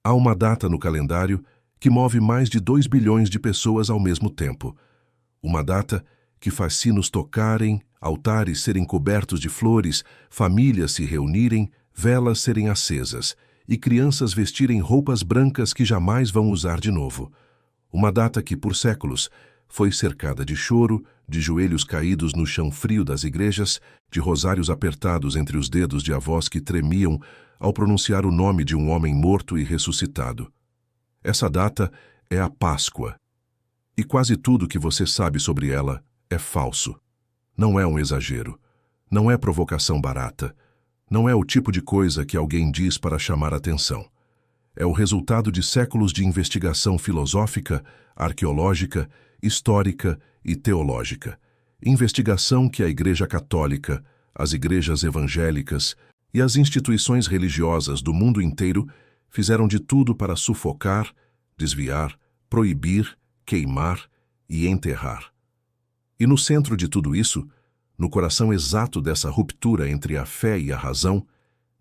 Há uma data no calendário que move mais de 2 bilhões de pessoas ao mesmo tempo. Uma data que faz sinos tocarem, altares serem cobertos de flores, famílias se reunirem, velas serem acesas e crianças vestirem roupas brancas que jamais vão usar de novo. Uma data que, por séculos, foi cercada de choro, de joelhos caídos no chão frio das igrejas, de rosários apertados entre os dedos de avós que tremiam ao pronunciar o nome de um homem morto e ressuscitado. Essa data é a Páscoa. E quase tudo que você sabe sobre ela é falso. Não é um exagero. Não é provocação barata. Não é o tipo de coisa que alguém diz para chamar atenção. É o resultado de séculos de investigação filosófica, arqueológica, histórica e teológica. Investigação que a Igreja Católica, as igrejas evangélicas e as instituições religiosas do mundo inteiro fizeram de tudo para sufocar, desviar, proibir, queimar e enterrar. E no centro de tudo isso, no coração exato dessa ruptura entre a fé e a razão,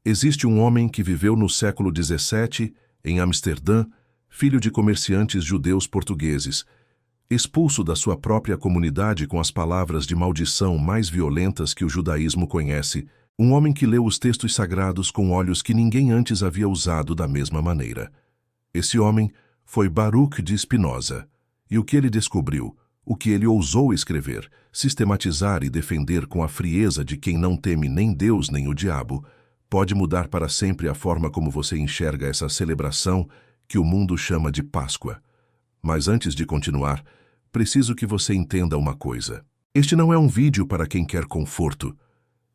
existe um homem que viveu no século XVII, em Amsterdã, filho de comerciantes judeus portugueses, expulso da sua própria comunidade com as palavras de maldição mais violentas que o judaísmo conhece, um homem que leu os textos sagrados com olhos que ninguém antes havia usado da mesma maneira. Esse homem foi Baruch de Spinoza, e o que ele descobriu, o que ele ousou escrever, sistematizar e defender com a frieza de quem não teme nem Deus nem o diabo, pode mudar para sempre a forma como você enxerga essa celebração que o mundo chama de Páscoa. Mas antes de continuar, preciso que você entenda uma coisa. Este não é um vídeo para quem quer conforto.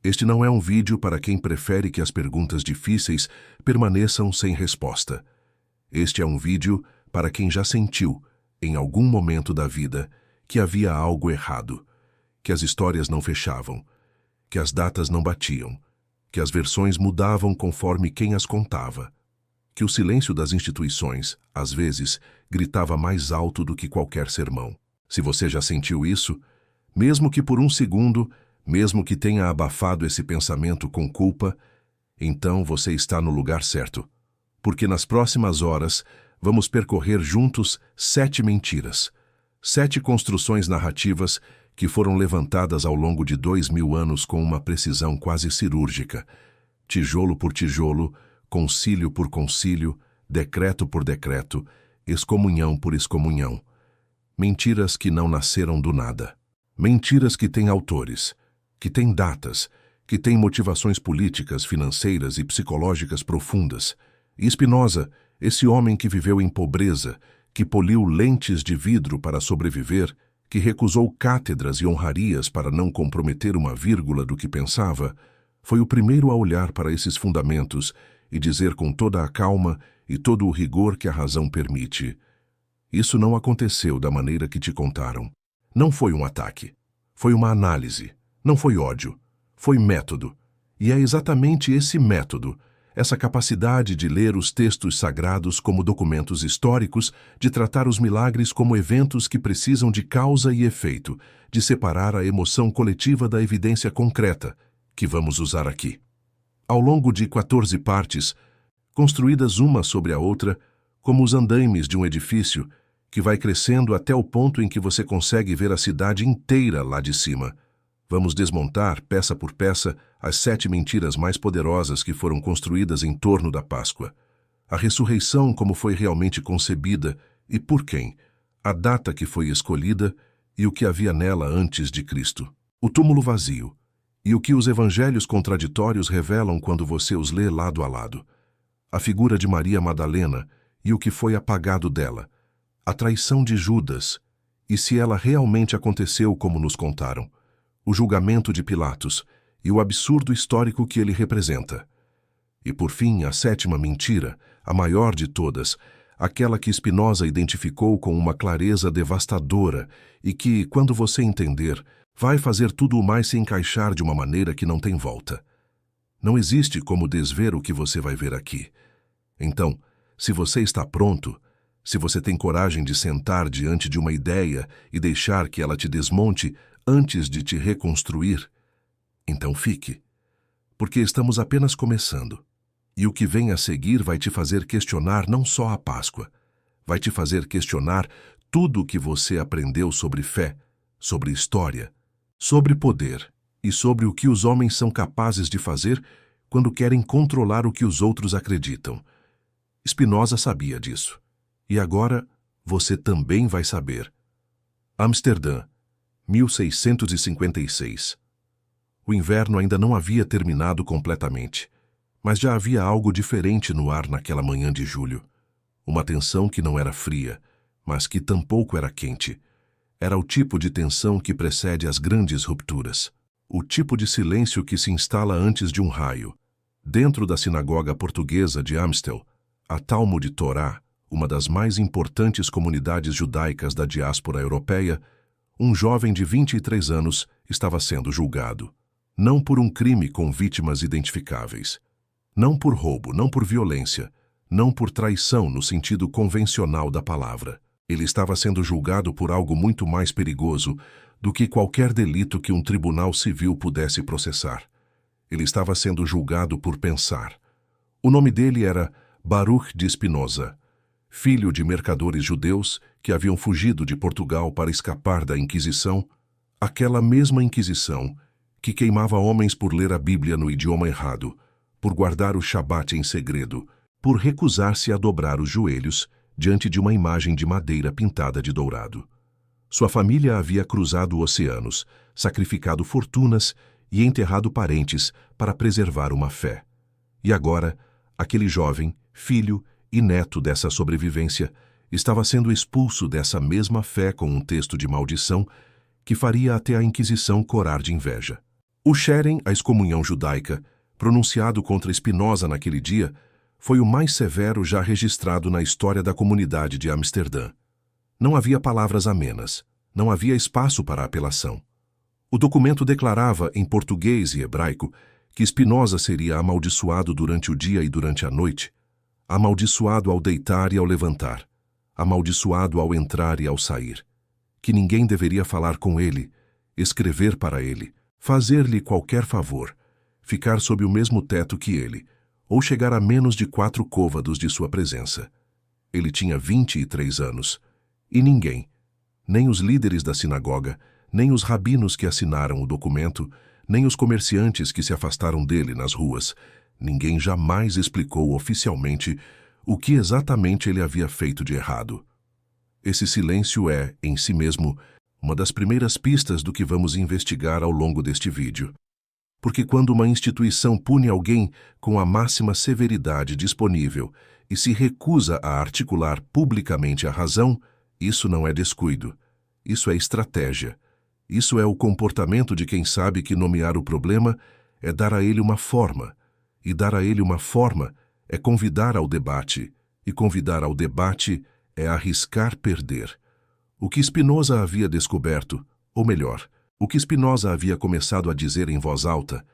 Este não é um vídeo para quem prefere que as perguntas difíceis permaneçam sem resposta. Este é um vídeo para quem já sentiu, em algum momento da vida, que havia algo errado, que as histórias não fechavam, que as datas não batiam, que as versões mudavam conforme quem as contava, que o silêncio das instituições, às vezes, gritava mais alto do que qualquer sermão. Se você já sentiu isso, mesmo que por um segundo, mesmo que tenha abafado esse pensamento com culpa, então você está no lugar certo, porque nas próximas horas vamos percorrer juntos 7 mentiras, 7 construções narrativas que foram levantadas ao longo de 2000 anos com uma precisão quase cirúrgica, tijolo por tijolo, concílio por concílio, decreto por decreto, excomunhão por excomunhão. Mentiras que não nasceram do nada. Mentiras que têm autores, que têm datas, que têm motivações políticas, financeiras e psicológicas profundas. E Spinoza, esse homem que viveu em pobreza, que poliu lentes de vidro para sobreviver, que recusou cátedras e honrarias para não comprometer uma vírgula do que pensava, foi o primeiro a olhar para esses fundamentos e dizer com toda a calma e todo o rigor que a razão permite: isso não aconteceu da maneira que te contaram. Não foi um ataque. Foi uma análise. Não foi ódio. Foi método. E é exatamente esse método, essa capacidade de ler os textos sagrados como documentos históricos, de tratar os milagres como eventos que precisam de causa e efeito, de separar a emoção coletiva da evidência concreta, que vamos usar aqui. Ao longo de 14 partes, construídas uma sobre a outra, como os andaimes de um edifício, que vai crescendo até o ponto em que você consegue ver a cidade inteira lá de cima. Vamos desmontar, peça por peça, as 7 mentiras mais poderosas que foram construídas em torno da Páscoa. A ressurreição como foi realmente concebida e por quem, a data que foi escolhida e o que havia nela antes de Cristo. O túmulo vazio e o que os evangelhos contraditórios revelam quando você os lê lado a lado. A figura de Maria Madalena e o que foi apagado dela. A traição de Judas e se ela realmente aconteceu como nos contaram. O julgamento de Pilatos e o absurdo histórico que ele representa. E por fim, a 7ª mentira, a maior de todas, aquela que Spinoza identificou com uma clareza devastadora e que, quando você entender, vai fazer tudo o mais se encaixar de uma maneira que não tem volta. Não existe como desver o que você vai ver aqui. Então, se você está pronto, se você tem coragem de sentar diante de uma ideia e deixar que ela te desmonte antes de te reconstruir, então fique, porque estamos apenas começando. E o que vem a seguir vai te fazer questionar não só a Páscoa, vai te fazer questionar tudo o que você aprendeu sobre fé, sobre história, sobre poder e sobre o que os homens são capazes de fazer quando querem controlar o que os outros acreditam. Spinoza sabia disso. E agora você também vai saber. Amsterdã, 1656. O inverno ainda não havia terminado completamente, mas já havia algo diferente no ar naquela manhã de julho. Uma tensão que não era fria, mas que tampouco era quente. Era o tipo de tensão que precede as grandes rupturas. O tipo de silêncio que se instala antes de um raio. Dentro da sinagoga portuguesa de Amstel, a Talmud Torá, uma das mais importantes comunidades judaicas da diáspora europeia, um jovem de 23 anos estava sendo julgado. Não por um crime com vítimas identificáveis. Não por roubo, não por violência, não por traição no sentido convencional da palavra. Ele estava sendo julgado por algo muito mais perigoso do que qualquer delito que um tribunal civil pudesse processar. Ele estava sendo julgado por pensar. O nome dele era Baruch de Spinoza, filho de mercadores judeus que haviam fugido de Portugal para escapar da Inquisição, aquela mesma Inquisição que queimava homens por ler a Bíblia no idioma errado, por guardar o Shabat em segredo, por recusar-se a dobrar os joelhos diante de uma imagem de madeira pintada de dourado. Sua família havia cruzado oceanos, sacrificado fortunas e enterrado parentes para preservar uma fé. E agora, aquele jovem, filho e neto dessa sobrevivência, estava sendo expulso dessa mesma fé com um texto de maldição que faria até a Inquisição corar de inveja. O Sheren, a excomunhão judaica, pronunciado contra Spinoza naquele dia, foi o mais severo já registrado na história da comunidade de Amsterdã. Não havia palavras amenas, não havia espaço para apelação. O documento declarava, em português e hebraico, que Spinoza seria amaldiçoado durante o dia e durante a noite, amaldiçoado ao deitar e ao levantar, amaldiçoado ao entrar e ao sair, que ninguém deveria falar com ele, escrever para ele, fazer-lhe qualquer favor, ficar sob o mesmo teto que ele, ou chegar a menos de 4 côvados de sua presença. Ele tinha 23 anos, e ninguém, nem os líderes da sinagoga, nem os rabinos que assinaram o documento, nem os comerciantes que se afastaram dele nas ruas, ninguém jamais explicou oficialmente o que exatamente ele havia feito de errado. Esse silêncio é, em si mesmo, uma das primeiras pistas do que vamos investigar ao longo deste vídeo. Porque quando uma instituição pune alguém com a máxima severidade disponível e se recusa a articular publicamente a razão, isso não é descuido, isso é estratégia. Isso é o comportamento de quem sabe que nomear o problema é dar a ele uma forma, e dar a ele uma forma é convidar ao debate, e convidar ao debate é arriscar perder. O que Spinoza havia descoberto, ou melhor, o que Spinoza havia começado a dizer em voz alta,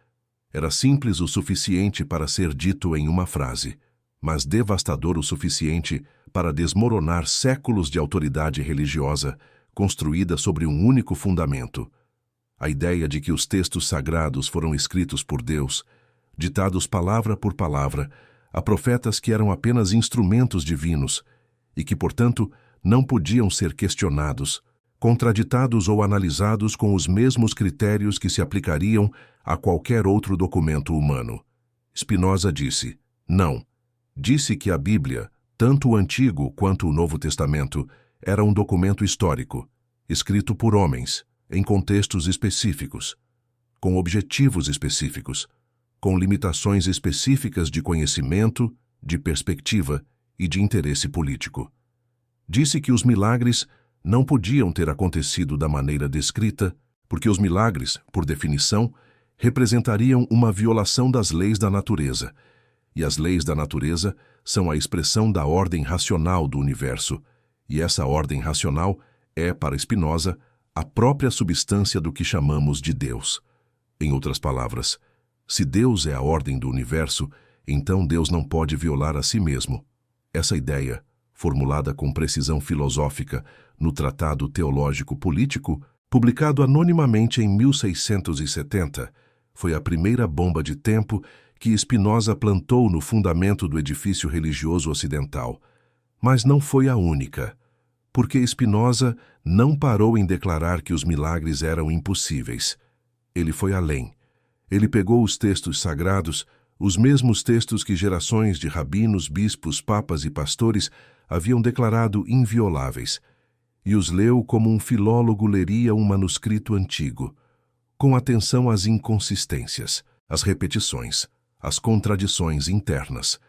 era simples o suficiente para ser dito em uma frase, mas devastador o suficiente para desmoronar séculos de autoridade religiosa construída sobre um único fundamento: a ideia de que os textos sagrados foram escritos por Deus, ditados palavra por palavra, a profetas que eram apenas instrumentos divinos e que, portanto, não podiam ser questionados, contraditados ou analisados com os mesmos critérios que se aplicariam a qualquer outro documento humano. Spinoza disse: não. Disse que a Bíblia, tanto o Antigo quanto o Novo Testamento, era um documento histórico, escrito por homens, em contextos específicos, com objetivos específicos, com limitações específicas de conhecimento, de perspectiva e de interesse político. Disse que os milagres não podiam ter acontecido da maneira descrita, porque os milagres, por definição, representariam uma violação das leis da natureza, e as leis da natureza são a expressão da ordem racional do universo, e essa ordem racional é, para Spinoza, a própria substância do que chamamos de Deus. Em outras palavras, se Deus é a ordem do universo, então Deus não pode violar a si mesmo. Essa ideia, formulada com precisão filosófica no Tratado Teológico Político, publicado anonimamente em 1670, foi a primeira bomba de tempo que Spinoza plantou no fundamento do edifício religioso ocidental, mas não foi a única, porque Spinoza não parou em declarar que os milagres eram impossíveis. Ele foi além. Ele pegou os textos sagrados, os mesmos textos que gerações de rabinos, bispos, papas e pastores haviam declarado invioláveis, e os leu como um filólogo leria um manuscrito antigo, com atenção às inconsistências, às repetições, às contradições internas,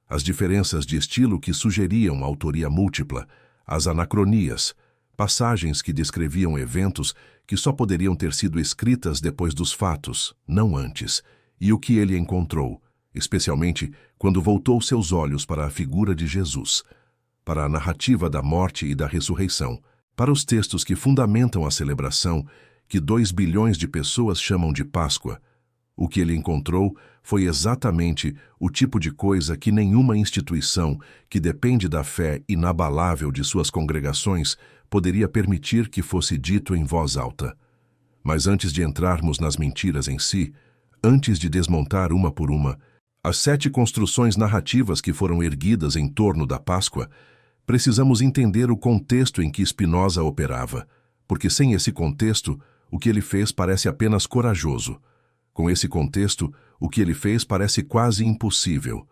às diferenças de estilo que sugeriam autoria múltipla, às anacronias, passagens que descreviam eventos que só poderiam ter sido escritas depois dos fatos, não antes, e o que ele encontrou, especialmente quando voltou seus olhos para a figura de Jesus, para a narrativa da morte e da ressurreição, para os textos que fundamentam a celebração que 2 bilhões de pessoas chamam de Páscoa. O que ele encontrou foi exatamente o tipo de coisa que nenhuma instituição que depende da fé inabalável de suas congregações poderia permitir que fosse dito em voz alta. Mas antes de entrarmos nas mentiras em si, antes de desmontar uma por uma as 7 construções narrativas que foram erguidas em torno da Páscoa, precisamos entender o contexto em que Spinoza operava, porque sem esse contexto, o que ele fez parece apenas corajoso. Com esse contexto, o que ele fez parece quase impossível.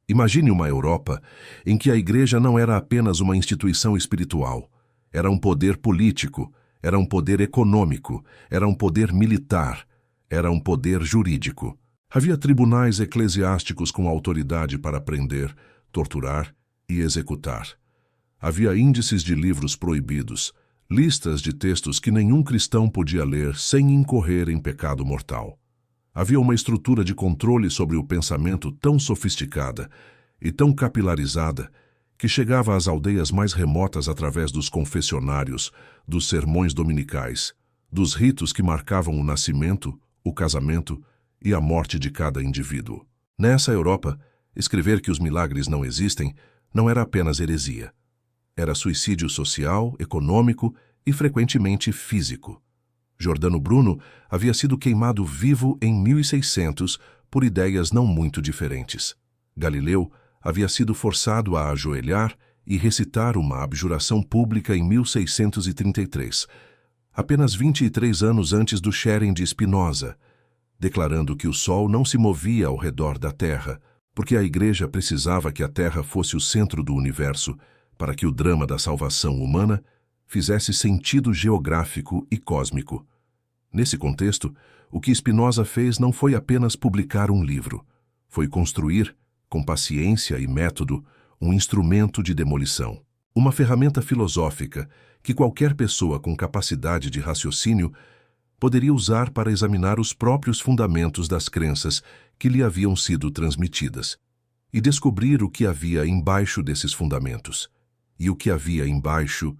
Imagine uma Europa em que a Igreja não era apenas uma instituição espiritual, era um poder político, era um poder econômico, era um poder militar, era um poder jurídico. Havia tribunais eclesiásticos com autoridade para prender, torturar e executar. Havia índices de livros proibidos, listas de textos que nenhum cristão podia ler sem incorrer em pecado mortal. Havia uma estrutura de controle sobre o pensamento tão sofisticada e tão capilarizada que chegava às aldeias mais remotas através dos confessionários, dos sermões dominicais, dos ritos que marcavam o nascimento, o casamento e a morte de cada indivíduo. Nessa Europa, escrever que os milagres não existem não era apenas heresia. Era suicídio social, econômico e frequentemente físico. Giordano Bruno havia sido queimado vivo em 1600 por ideias não muito diferentes. Galileu havia sido forçado a ajoelhar e recitar uma abjuração pública em 1633, apenas 23 anos antes do Scherem de Spinoza, declarando que o Sol não se movia ao redor da Terra, porque a Igreja precisava que a Terra fosse o centro do universo para que o drama da salvação humana fizesse sentido geográfico e cósmico. Nesse contexto, o que Spinoza fez não foi apenas publicar um livro, foi construir, com paciência e método, um instrumento de demolição. Uma ferramenta filosófica que qualquer pessoa com capacidade de raciocínio poderia usar para examinar os próprios fundamentos das crenças que lhe haviam sido transmitidas e descobrir o que havia embaixo desses fundamentos. E o que havia embaixo,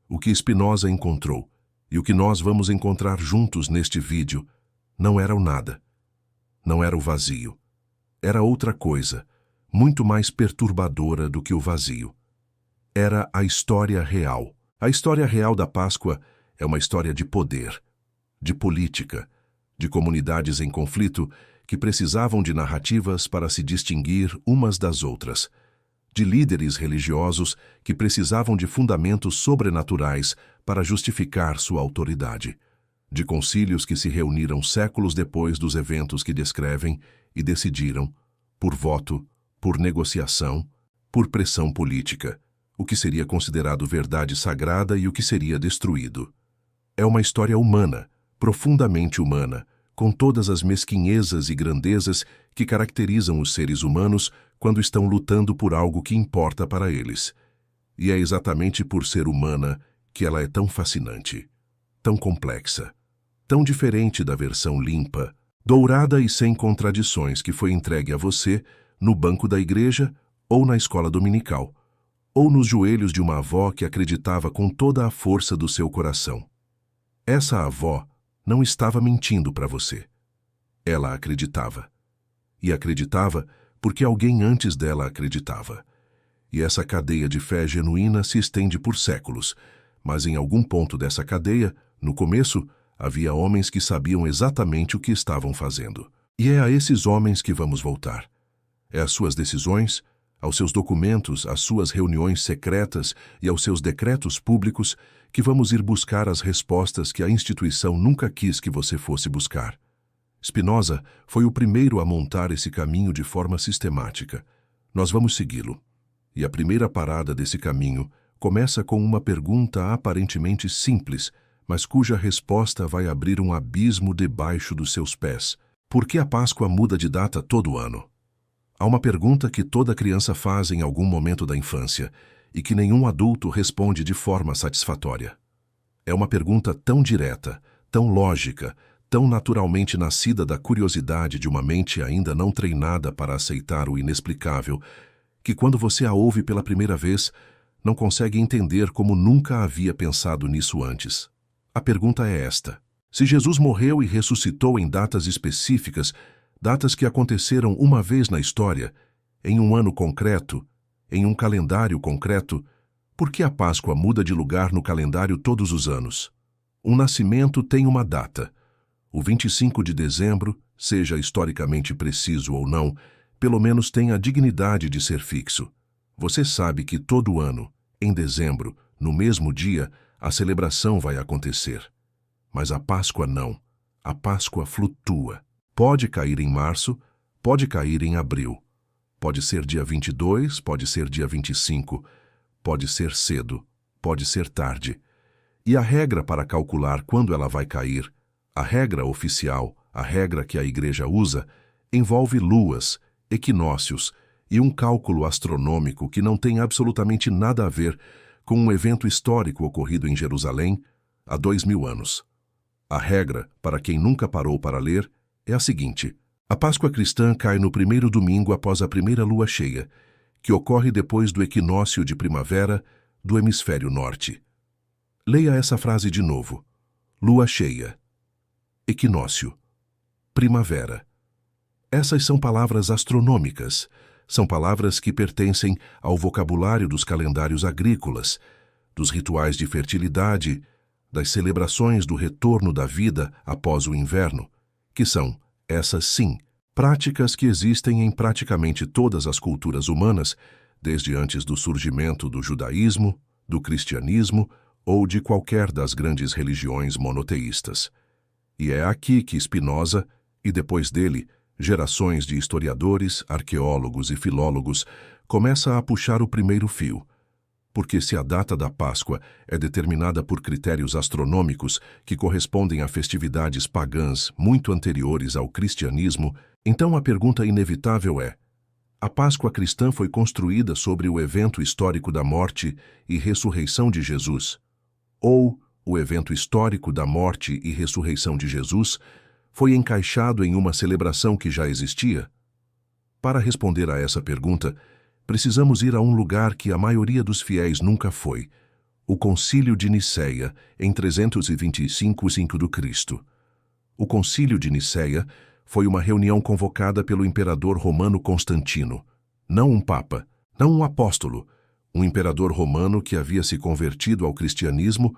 o que Spinoza encontrou, e o que nós vamos encontrar juntos neste vídeo, não era o nada. Não era o vazio. Era outra coisa, muito mais perturbadora do que o vazio. Era a história real. A história real da Páscoa é uma história de poder, de política, de comunidades em conflito que precisavam de narrativas para se distinguir umas das outras, de líderes religiosos que precisavam de fundamentos sobrenaturais para justificar sua autoridade, de concílios que se reuniram séculos depois dos eventos que descrevem e decidiram, por voto, por negociação, por pressão política, o que seria considerado verdade sagrada e o que seria destruído. É uma história humana, profundamente humana, com todas as mesquinhezas e grandezas que caracterizam os seres humanos quando estão lutando por algo que importa para eles. E é exatamente por ser humana que ela é tão fascinante, tão complexa, tão diferente da versão limpa, dourada e sem contradições que foi entregue a você no banco da igreja ou na escola dominical, ou nos joelhos de uma avó que acreditava com toda a força do seu coração. Essa avó não estava mentindo para você. Ela acreditava. E acreditava porque alguém antes dela acreditava. E essa cadeia de fé genuína se estende por séculos, mas em algum ponto dessa cadeia, no começo, havia homens que sabiam exatamente o que estavam fazendo. E é a esses homens que vamos voltar. É às suas decisões, aos seus documentos, às suas reuniões secretas e aos seus decretos públicos que vamos ir buscar as respostas que a instituição nunca quis que você fosse buscar. Spinoza foi o primeiro a montar esse caminho de forma sistemática. Nós vamos segui-lo. E a primeira parada desse caminho começa com uma pergunta aparentemente simples, mas cuja resposta vai abrir um abismo debaixo dos seus pés. Por que a Páscoa muda de data todo ano? Há uma pergunta que toda criança faz em algum momento da infância e que nenhum adulto responde de forma satisfatória. É uma pergunta tão direta, tão lógica, tão naturalmente nascida da curiosidade de uma mente ainda não treinada para aceitar o inexplicável, que quando você a ouve pela primeira vez, não consegue entender como nunca havia pensado nisso antes. A pergunta é esta: se Jesus morreu e ressuscitou em datas específicas, datas que aconteceram uma vez na história, em um ano concreto, em um calendário concreto, por que a Páscoa muda de lugar no calendário todos os anos? Um nascimento tem uma data. O 25 de dezembro, seja historicamente preciso ou não, pelo menos tem a dignidade de ser fixo. Você sabe que todo ano, em dezembro, no mesmo dia, a celebração vai acontecer. Mas a Páscoa não. A Páscoa flutua. Pode cair em março, pode cair em abril. Pode ser dia 22, pode ser dia 25, pode ser cedo, pode ser tarde. E a regra para calcular quando ela vai cair, a regra oficial, a regra que a Igreja usa, envolve luas, equinócios e um cálculo astronômico que não tem absolutamente nada a ver com um evento histórico ocorrido em Jerusalém há 2000 anos. A regra, para quem nunca parou para ler, é a seguinte: a Páscoa cristã cai no primeiro domingo após a primeira lua cheia, que ocorre depois do equinócio de primavera do hemisfério norte. Leia essa frase de novo. Lua cheia, equinócio, primavera. Essas são palavras astronômicas. São palavras que pertencem ao vocabulário dos calendários agrícolas, dos rituais de fertilidade, das celebrações do retorno da vida após o inverno, que são, essas sim, práticas que existem em praticamente todas as culturas humanas, desde antes do surgimento do judaísmo, do cristianismo ou de qualquer das grandes religiões monoteístas. E é aqui que Spinoza, e depois dele, gerações de historiadores, arqueólogos e filólogos, começa a puxar o primeiro fio. Porque se a data da Páscoa é determinada por critérios astronômicos que correspondem a festividades pagãs muito anteriores ao cristianismo, então a pergunta inevitável é: a Páscoa cristã foi construída sobre o evento histórico da morte e ressurreição de Jesus? Ou o evento histórico da morte e ressurreição de Jesus foi encaixado em uma celebração que já existia? Para responder a essa pergunta, precisamos ir a um lugar que a maioria dos fiéis nunca foi: o Concílio de Nicéia, em 325 d.C. O Concílio de Nicéia foi uma reunião convocada pelo imperador romano Constantino, não um papa, não um apóstolo, um imperador romano que havia se convertido ao cristianismo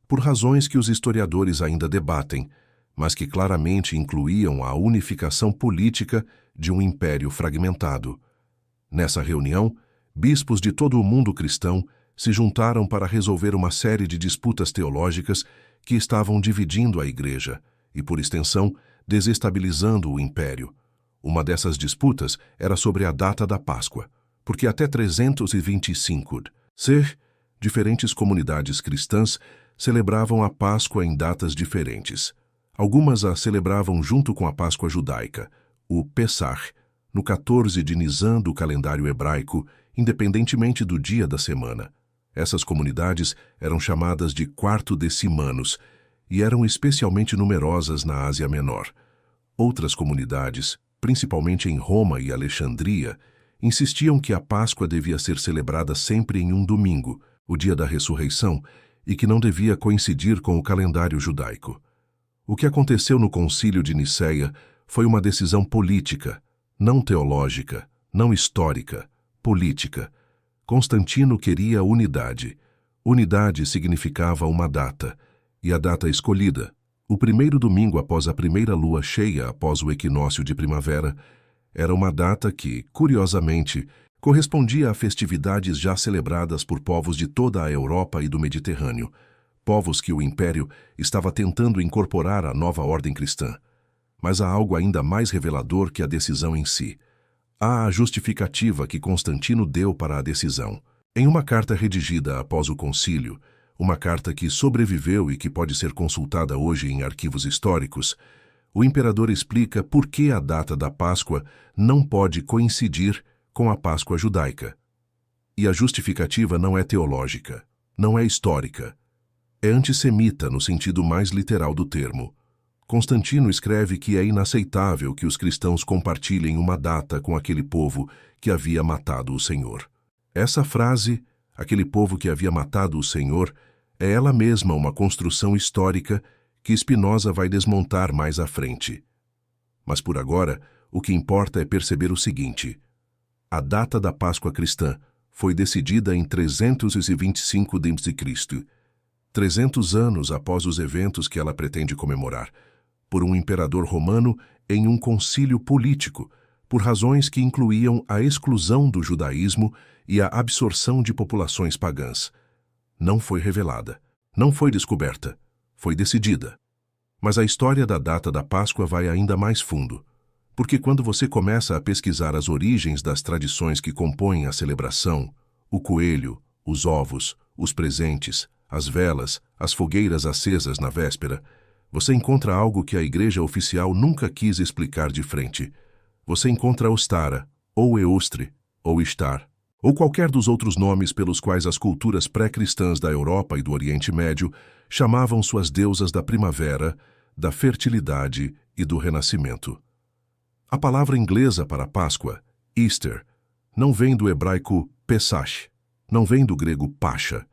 por razões que os historiadores ainda debatem, mas que claramente incluíam a unificação política de um império fragmentado. Nessa reunião, bispos de todo o mundo cristão se juntaram para resolver uma série de disputas teológicas que estavam dividindo a Igreja e, por extensão, desestabilizando o império. Uma dessas disputas era sobre a data da Páscoa, porque até 325 d.C., diferentes comunidades cristãs celebravam a Páscoa em datas diferentes. Algumas a celebravam junto com a Páscoa judaica, o Pessach, no 14 de Nisan do calendário hebraico, independentemente do dia da semana. Essas comunidades eram chamadas de quarto-decimanos e eram especialmente numerosas na Ásia Menor. Outras comunidades, principalmente em Roma e Alexandria, insistiam que a Páscoa devia ser celebrada sempre em um domingo, o dia da ressurreição, e que não devia coincidir com o calendário judaico. O que aconteceu no Concílio de Nicéia foi uma decisão política, não teológica, não histórica, política. Constantino queria unidade. Unidade significava uma data, e a data escolhida, O primeiro domingo após a primeira lua cheia após o equinócio de primavera era uma data que, curiosamente, correspondia a festividades já celebradas por povos de toda a Europa e do Mediterrâneo, povos que o Império estava tentando incorporar à nova ordem cristã. Mas há algo ainda mais revelador que a decisão em si. Há a justificativa que Constantino deu para a decisão. Em uma carta redigida após o concílio, uma carta que sobreviveu e que pode ser consultada hoje em arquivos históricos, o imperador explica por que a data da Páscoa não pode coincidir com a Páscoa judaica. E a justificativa não é teológica, não é histórica. É antissemita no sentido mais literal do termo. Constantino escreve que é inaceitável que os cristãos compartilhem uma data com aquele povo que havia matado o Senhor. Essa frase, aquele povo que havia matado o Senhor, é ela mesma uma construção histórica que Spinoza vai desmontar mais à frente. Mas por agora, o que importa é perceber o seguinte: a data da Páscoa cristã foi decidida em 325 d.C., 300 anos após os eventos que ela pretende comemorar, por um imperador romano em um concílio político, por razões que incluíam a exclusão do judaísmo e a absorção de populações pagãs. Não foi revelada, não foi descoberta, foi decidida. Mas a história da data da Páscoa vai ainda mais fundo, porque quando você começa a pesquisar as origens das tradições que compõem a celebração, o coelho, os ovos, os presentes, as velas, as fogueiras acesas na véspera, você encontra algo que a Igreja oficial nunca quis explicar de frente. Você encontra Ostara, ou Eostre, ou Ishtar, ou qualquer dos outros nomes pelos quais as culturas pré-cristãs da Europa e do Oriente Médio chamavam suas deusas da primavera, da fertilidade e do renascimento. A palavra inglesa para Páscoa, Easter, não vem do hebraico Pesach, não vem do grego Pascha,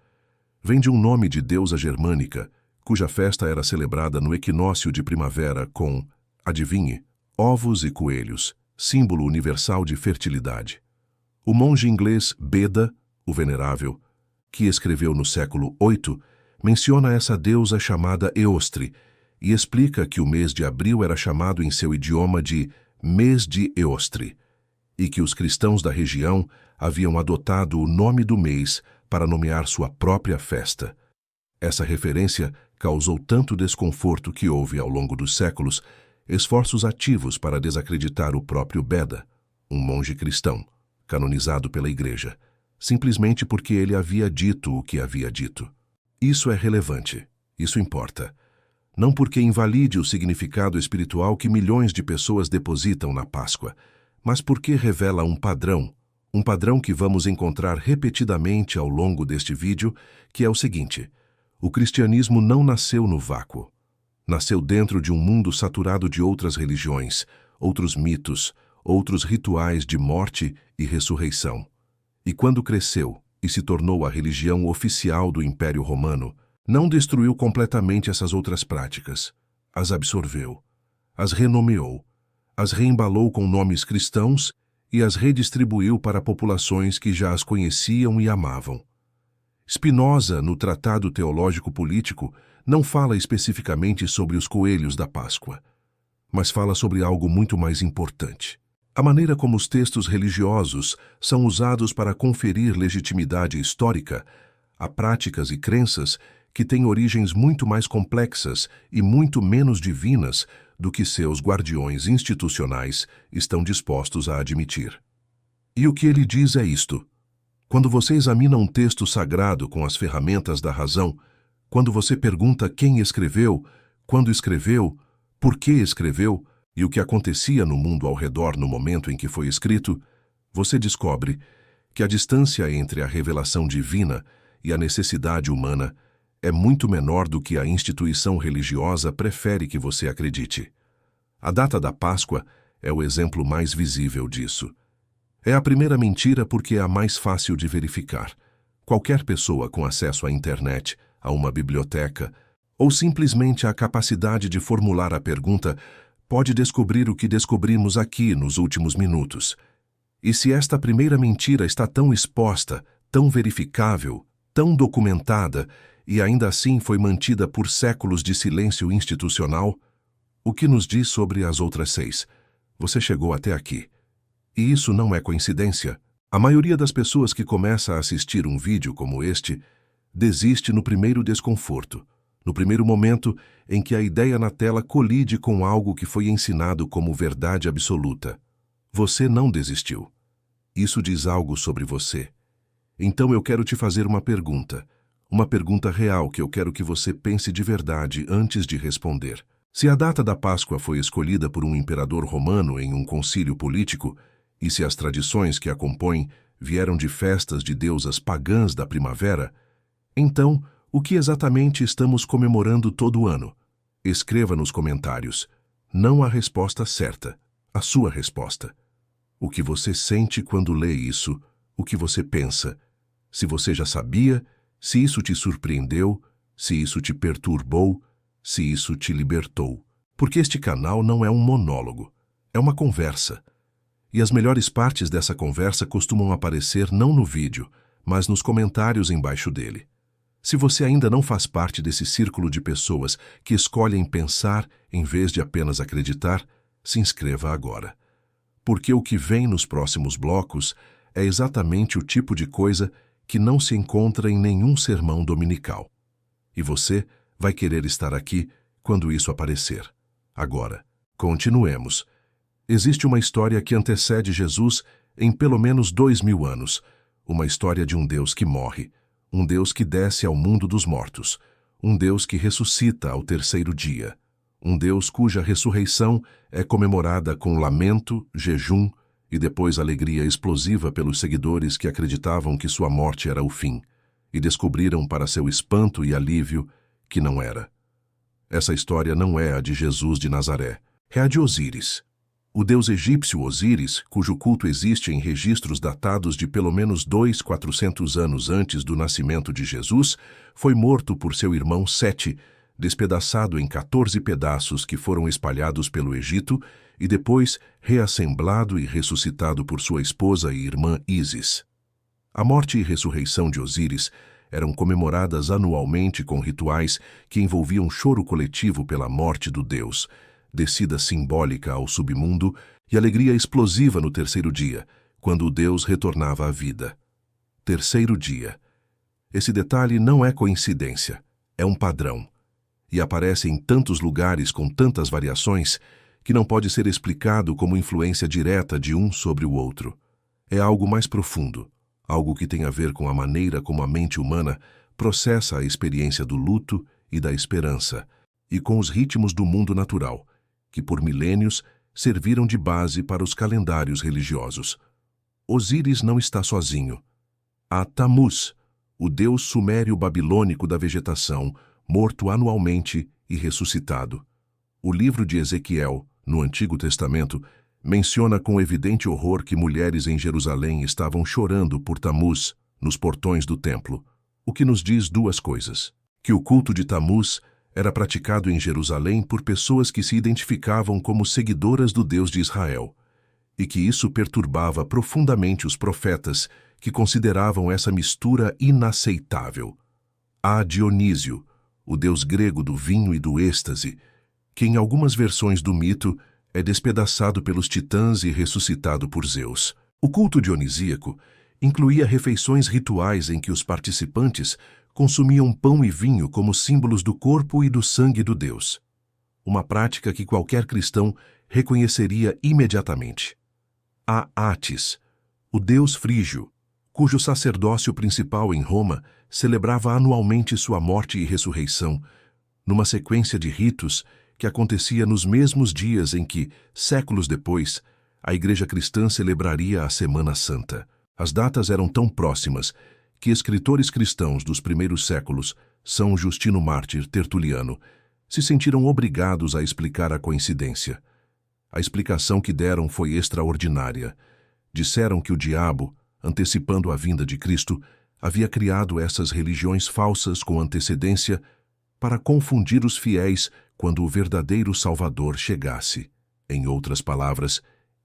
vem de um nome de deusa germânica, cuja festa era celebrada no equinócio de primavera com, adivinhe, ovos e coelhos, símbolo universal de fertilidade. O monge inglês Beda, o Venerável, que escreveu no século VIII, menciona essa deusa chamada Eostre e explica que o mês de abril era chamado em seu idioma de mês de Eostre e que os cristãos da região haviam adotado o nome do mês para nomear sua própria festa. Essa referência causou tanto desconforto que houve, ao longo dos séculos, esforços ativos para desacreditar o próprio Beda, um monge cristão, canonizado pela Igreja, simplesmente porque ele havia dito o que havia dito. Isso é relevante, isso importa. Não porque invalide o significado espiritual que milhões de pessoas depositam na Páscoa, mas porque revela um padrão que vamos encontrar repetidamente ao longo deste vídeo, que é o seguinte: o cristianismo não nasceu no vácuo. Nasceu dentro de um mundo saturado de outras religiões, outros mitos, outros rituais de morte e ressurreição. E quando cresceu e se tornou a religião oficial do Império Romano, não destruiu completamente essas outras práticas. As absorveu, as renomeou, as reembalou com nomes cristãos e as redistribuiu para populações que já as conheciam e amavam. Spinoza, no Tratado Teológico Político, não fala especificamente sobre os coelhos da Páscoa, mas fala sobre algo muito mais importante: a maneira como os textos religiosos são usados para conferir legitimidade histórica a práticas e crenças que têm origens muito mais complexas e muito menos divinas do que seus guardiões institucionais estão dispostos a admitir. E o que ele diz é isto: quando você examina um texto sagrado com as ferramentas da razão, quando você pergunta quem escreveu, quando escreveu, por que escreveu e o que acontecia no mundo ao redor no momento em que foi escrito, você descobre que a distância entre a revelação divina e a necessidade humana é muito menor do que a instituição religiosa prefere que você acredite. A data da Páscoa é o exemplo mais visível disso. É a primeira mentira porque é a mais fácil de verificar. Qualquer pessoa com acesso à internet, a uma biblioteca, ou simplesmente a capacidade de formular a pergunta, pode descobrir o que descobrimos aqui nos últimos minutos. E se esta primeira mentira está tão exposta, tão verificável, tão documentada, e ainda assim foi mantida por séculos de silêncio institucional? O que nos diz sobre as outras 6? Você chegou até aqui. E isso não é coincidência. A maioria das pessoas que começa a assistir um vídeo como este desiste no primeiro desconforto, no primeiro momento em que a ideia na tela colide com algo que foi ensinado como verdade absoluta. Você não desistiu. Isso diz algo sobre você. Então eu quero te fazer uma pergunta real que eu quero que você pense de verdade antes de responder. Se a data da Páscoa foi escolhida por um imperador romano em um concílio político, e se as tradições que a compõem vieram de festas de deusas pagãs da primavera, então, o que exatamente estamos comemorando todo ano? Escreva nos comentários. Não a resposta certa, a sua resposta. O que você sente quando lê isso, o que você pensa. Se você já sabia, se isso te surpreendeu, se isso te perturbou, se isso te libertou. Porque este canal não é um monólogo, é uma conversa. E as melhores partes dessa conversa costumam aparecer não no vídeo, mas nos comentários embaixo dele. Se você ainda não faz parte desse círculo de pessoas que escolhem pensar em vez de apenas acreditar, se inscreva agora. Porque o que vem nos próximos blocos é exatamente o tipo de coisa que não se encontra em nenhum sermão dominical. E você vai querer estar aqui quando isso aparecer. Agora, continuemos. Existe uma história que antecede Jesus em pelo menos 2000 anos. Uma história de um Deus que morre, um Deus que desce ao mundo dos mortos, um Deus que ressuscita ao terceiro dia, um Deus cuja ressurreição é comemorada com lamento, jejum e depois alegria explosiva pelos seguidores que acreditavam que sua morte era o fim, e descobriram para seu espanto e alívio que não era. Essa história não é a de Jesus de Nazaré, é a de Osíris. O deus egípcio Osíris, cujo culto existe em registros datados de pelo menos 400 anos antes do nascimento de Jesus, foi morto por seu irmão Sete, despedaçado em 14 pedaços que foram espalhados pelo Egito e depois reassemblado e ressuscitado por sua esposa e irmã Ísis. A morte e ressurreição de Osíris eram comemoradas anualmente com rituais que envolviam choro coletivo pela morte do deus, descida simbólica ao submundo e alegria explosiva no terceiro dia, quando o deus retornava à vida. Terceiro dia. Esse detalhe não é coincidência, é um padrão, e aparece em tantos lugares com tantas variações que não pode ser explicado como influência direta de um sobre o outro. É algo mais profundo, algo que tem a ver com a maneira como a mente humana processa a experiência do luto e da esperança, e com os ritmos do mundo natural, que por milênios serviram de base para os calendários religiosos. Osíris não está sozinho. Há Tammuz, o deus sumério-babilônico da vegetação, morto anualmente e ressuscitado. O livro de Ezequiel, no Antigo Testamento, menciona com evidente horror que mulheres em Jerusalém estavam chorando por Tammuz nos portões do templo, o que nos diz duas coisas: que o culto de Tammuz era praticado em Jerusalém por pessoas que se identificavam como seguidoras do Deus de Israel, e que isso perturbava profundamente os profetas, que consideravam essa mistura inaceitável. Há Dionísio, o deus grego do vinho e do êxtase, que em algumas versões do mito é despedaçado pelos titãs e ressuscitado por Zeus. O culto dionisíaco incluía refeições rituais em que os participantes consumiam pão e vinho como símbolos do corpo e do sangue do Deus. Uma prática que qualquer cristão reconheceria imediatamente. Há Átis, o deus frígio, cujo sacerdócio principal em Roma celebrava anualmente sua morte e ressurreição, numa sequência de ritos que acontecia nos mesmos dias em que, séculos depois, a Igreja cristã celebraria a Semana Santa. As datas eram tão próximas que escritores cristãos dos primeiros séculos, São Justino Mártir, Tertuliano, se sentiram obrigados a explicar a coincidência. A explicação que deram foi extraordinária. Disseram que o diabo, antecipando a vinda de Cristo, havia criado essas religiões falsas com antecedência para confundir os fiéis quando o verdadeiro Salvador chegasse. Em outras palavras,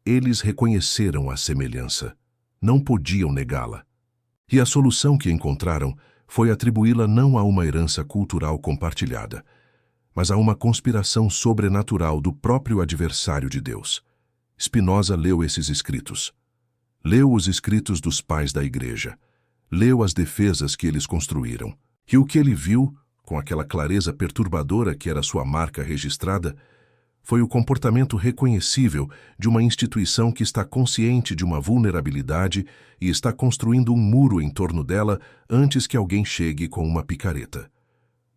eles reconheceram a semelhança. Não podiam negá-la. E a solução que encontraram foi atribuí-la não a uma herança cultural compartilhada, mas a uma conspiração sobrenatural do próprio adversário de Deus. Spinoza leu esses escritos. Leu os escritos dos pais da Igreja. Leu as defesas que eles construíram. E o que ele viu, com aquela clareza perturbadora que era sua marca registrada, foi o comportamento reconhecível de uma instituição que está consciente de uma vulnerabilidade e está construindo um muro em torno dela antes que alguém chegue com uma picareta.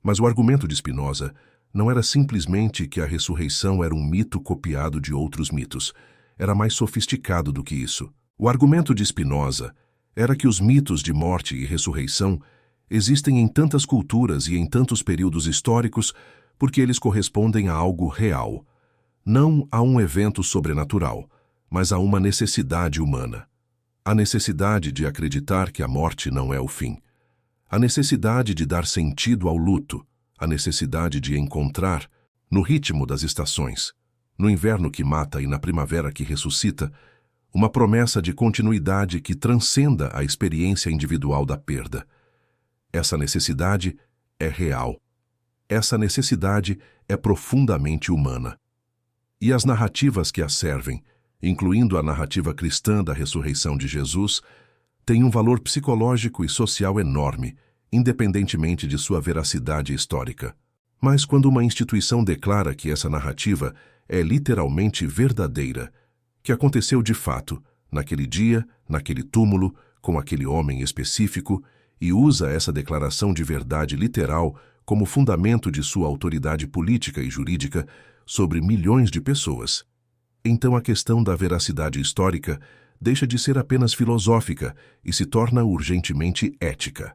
Mas o argumento de Spinoza não era simplesmente que a ressurreição era um mito copiado de outros mitos. Era mais sofisticado do que isso. O argumento de Spinoza era que os mitos de morte e ressurreição existem em tantas culturas e em tantos períodos históricos porque eles correspondem a algo real, não a um evento sobrenatural, mas a uma necessidade humana. A necessidade de acreditar que a morte não é o fim. A necessidade de dar sentido ao luto. A necessidade de encontrar, no ritmo das estações, no inverno que mata e na primavera que ressuscita, uma promessa de continuidade que transcenda a experiência individual da perda. Essa necessidade é real. Essa necessidade é profundamente humana. E as narrativas que a servem, incluindo a narrativa cristã da ressurreição de Jesus, têm um valor psicológico e social enorme, independentemente de sua veracidade histórica. Mas quando uma instituição declara que essa narrativa é literalmente verdadeira, que aconteceu de fato, naquele dia, naquele túmulo, com aquele homem específico, e usa essa declaração de verdade literal como fundamento de sua autoridade política e jurídica sobre milhões de pessoas, então a questão da veracidade histórica deixa de ser apenas filosófica e se torna urgentemente ética.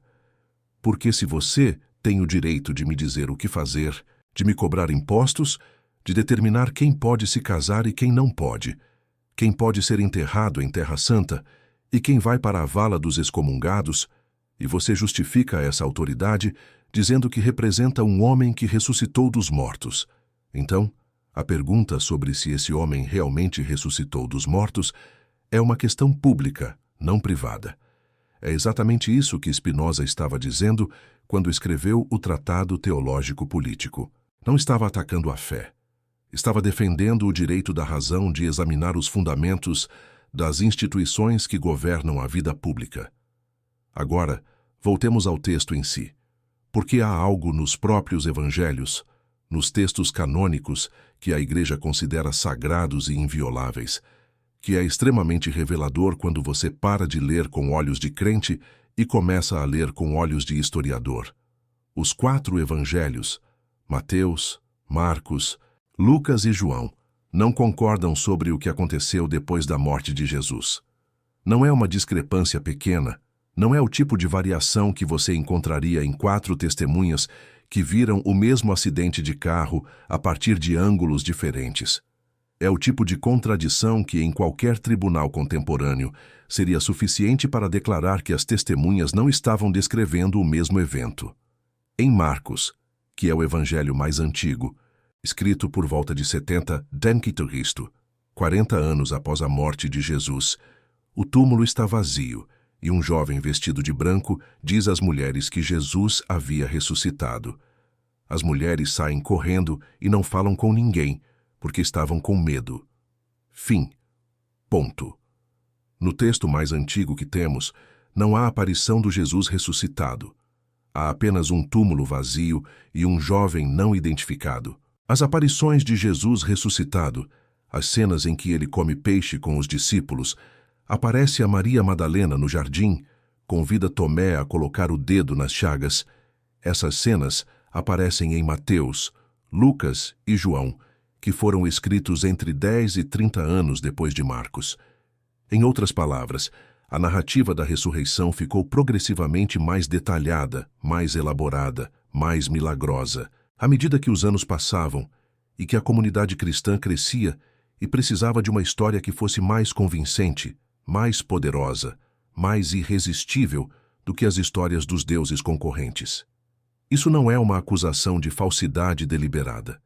Porque se você tem o direito de me dizer o que fazer, de me cobrar impostos, de determinar quem pode se casar e quem não pode, quem pode ser enterrado em Terra Santa e quem vai para a vala dos excomungados, e você justifica essa autoridade dizendo que representa um homem que ressuscitou dos mortos. Então, a pergunta sobre se esse homem realmente ressuscitou dos mortos é uma questão pública, não privada. É exatamente isso que Spinoza estava dizendo quando escreveu o Tratado Teológico Político. Não estava atacando a fé. Estava defendendo o direito da razão de examinar os fundamentos das instituições que governam a vida pública. Agora, voltemos ao texto em si. Porque há algo nos próprios evangelhos, nos textos canônicos que a Igreja considera sagrados e invioláveis, que é extremamente revelador quando você para de ler com olhos de crente e começa a ler com olhos de historiador. Os 4 evangelhos, Mateus, Marcos, Lucas e João, não concordam sobre o que aconteceu depois da morte de Jesus. Não é uma discrepância pequena, não é o tipo de variação que você encontraria em 4 testemunhas que viram o mesmo acidente de carro a partir de ângulos diferentes. É o tipo de contradição que em qualquer tribunal contemporâneo seria suficiente para declarar que as testemunhas não estavam descrevendo o mesmo evento. Em Marcos, que é o evangelho mais antigo, escrito por volta de 70 d.C., 40 anos após a morte de Jesus, o túmulo está vazio e um jovem vestido de branco diz às mulheres que Jesus havia ressuscitado. As mulheres saem correndo e não falam com ninguém, porque estavam com medo. Fim. Ponto. No texto mais antigo que temos, não há aparição do Jesus ressuscitado. Há apenas um túmulo vazio e um jovem não identificado. As aparições de Jesus ressuscitado, as cenas em que ele come peixe com os discípulos, aparece a Maria Madalena no jardim, convida Tomé a colocar o dedo nas chagas. Essas cenas aparecem em Mateus, Lucas e João, que foram escritos entre 10 e 30 anos depois de Marcos. Em outras palavras, a narrativa da ressurreição ficou progressivamente mais detalhada, mais elaborada, mais milagrosa, à medida que os anos passavam e que a comunidade cristã crescia e precisava de uma história que fosse mais convincente, mais poderosa, mais irresistível do que as histórias dos deuses concorrentes. Isso não é uma acusação de falsidade deliberada.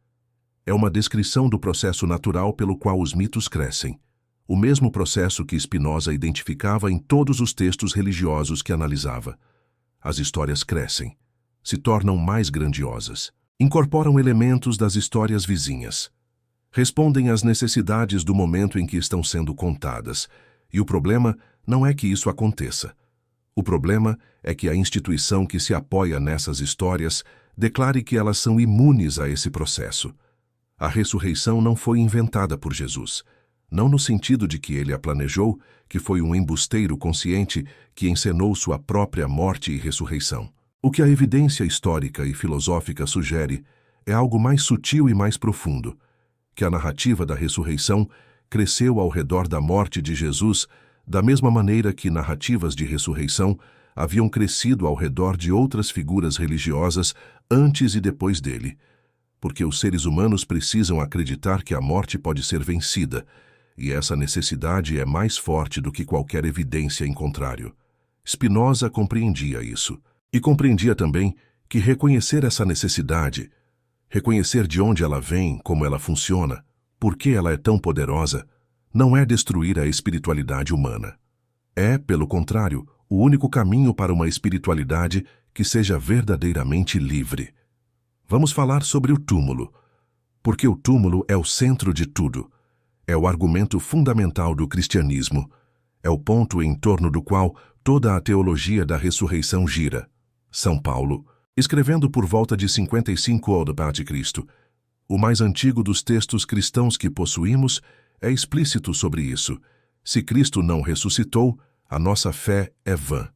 É uma descrição do processo natural pelo qual os mitos crescem, o mesmo processo que Spinoza identificava em todos os textos religiosos que analisava. as histórias crescem, se tornam mais grandiosas, incorporam elementos das histórias vizinhas, respondem às necessidades do momento em que estão sendo contadas, e o problema não é que isso aconteça. O problema é que a instituição que se apoia nessas histórias declare que elas são imunes a esse processo. A ressurreição não foi inventada por Jesus, não no sentido de que ele a planejou, que foi um embusteiro consciente que encenou sua própria morte e ressurreição. O que a evidência histórica e filosófica sugere é algo mais sutil e mais profundo, que a narrativa da ressurreição cresceu ao redor da morte de Jesus da mesma maneira que narrativas de ressurreição haviam crescido ao redor de outras figuras religiosas antes e depois dele, porque os seres humanos precisam acreditar que a morte pode ser vencida, e essa necessidade é mais forte do que qualquer evidência em contrário. Spinoza compreendia isso, e compreendia também que reconhecer essa necessidade, reconhecer de onde ela vem, como ela funciona, por que ela é tão poderosa, não é destruir a espiritualidade humana. É, pelo contrário, o único caminho para uma espiritualidade que seja verdadeiramente livre. Vamos falar sobre o túmulo, porque o túmulo é o centro de tudo. É o argumento fundamental do cristianismo. É o ponto em torno do qual toda a teologia da ressurreição gira. São Paulo, escrevendo por volta de 55 a.C., o mais antigo dos textos cristãos que possuímos, é explícito sobre isso. Se Cristo não ressuscitou, a nossa fé é vã.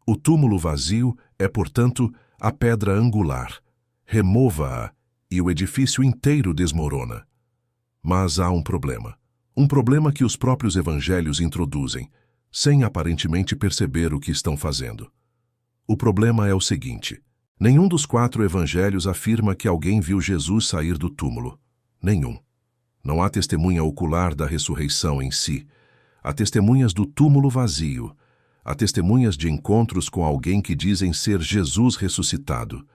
O túmulo vazio é, portanto, a pedra angular. Remova-a e o edifício inteiro desmorona. Mas há um problema que os próprios evangelhos introduzem, sem aparentemente perceber o que estão fazendo. O problema é o seguinte: nenhum dos 4 evangelhos afirma que alguém viu Jesus sair do túmulo. Nenhum. Não há testemunha ocular da ressurreição em si. Há testemunhas do túmulo vazio. Há testemunhas de encontros com alguém que dizem ser Jesus ressuscitado.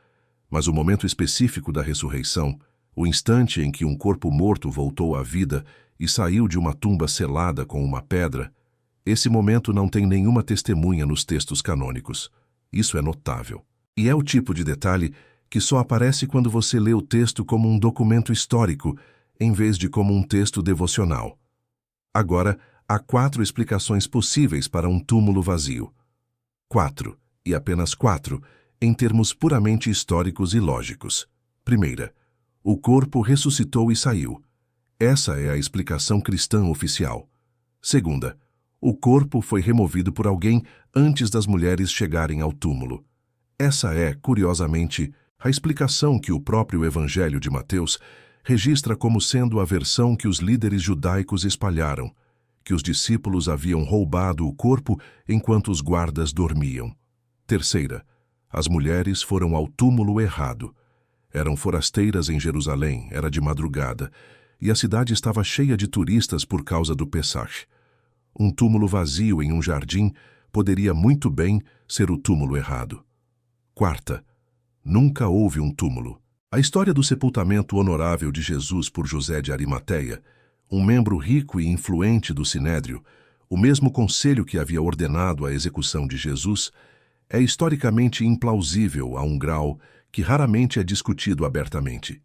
Mas o momento específico da ressurreição, o instante em que um corpo morto voltou à vida e saiu de uma tumba selada com uma pedra, esse momento não tem nenhuma testemunha nos textos canônicos. Isso é notável. E é o tipo de detalhe que só aparece quando você lê o texto como um documento histórico, em vez de como um texto devocional. Agora, há 4 explicações possíveis para um túmulo vazio. 4, e apenas 4, em termos puramente históricos e lógicos. Primeira, o corpo ressuscitou e saiu. Essa é a explicação cristã oficial. Segunda, o corpo foi removido por alguém antes das mulheres chegarem ao túmulo. Essa é, curiosamente, a explicação que o próprio Evangelho de Mateus registra como sendo a versão que os líderes judaicos espalharam, que os discípulos haviam roubado o corpo enquanto os guardas dormiam. Terceira, as mulheres foram ao túmulo errado. Eram forasteiras em Jerusalém, era de madrugada, e a cidade estava cheia de turistas por causa do Pessach. Um túmulo vazio em um jardim poderia muito bem ser o túmulo errado. Quarta, nunca houve um túmulo. A história do sepultamento honorável de Jesus por José de Arimateia, um membro rico e influente do Sinédrio, o mesmo conselho que havia ordenado a execução de Jesus, é historicamente implausível a um grau que raramente é discutido abertamente.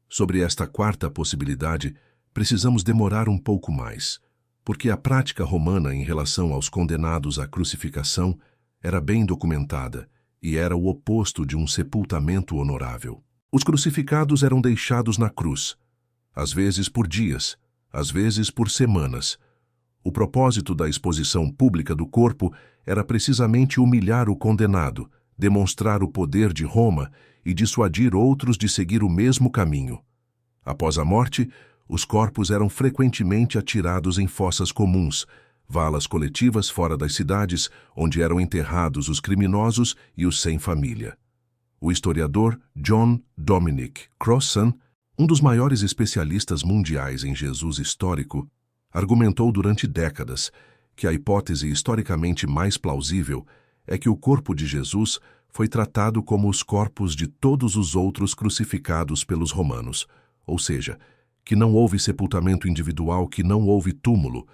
Sobre esta quarta possibilidade, precisamos demorar um pouco mais, porque a prática romana em relação aos condenados à crucificação era bem documentada e era o oposto de um sepultamento honorável. Os crucificados eram deixados na cruz, às vezes por dias, às vezes por semanas. O propósito da exposição pública do corpo era precisamente humilhar o condenado, demonstrar o poder de Roma e dissuadir outros de seguir o mesmo caminho. Após a morte, os corpos eram frequentemente atirados em fossas comuns, valas coletivas fora das cidades, onde eram enterrados os criminosos e os sem família. O historiador John Dominic Crossan, um dos maiores especialistas mundiais em Jesus histórico, argumentou durante décadas que a hipótese historicamente mais plausível é que o corpo de Jesus foi tratado como os corpos de todos os outros crucificados pelos romanos, ou seja, que não houve sepultamento individual, que não houve túmulo,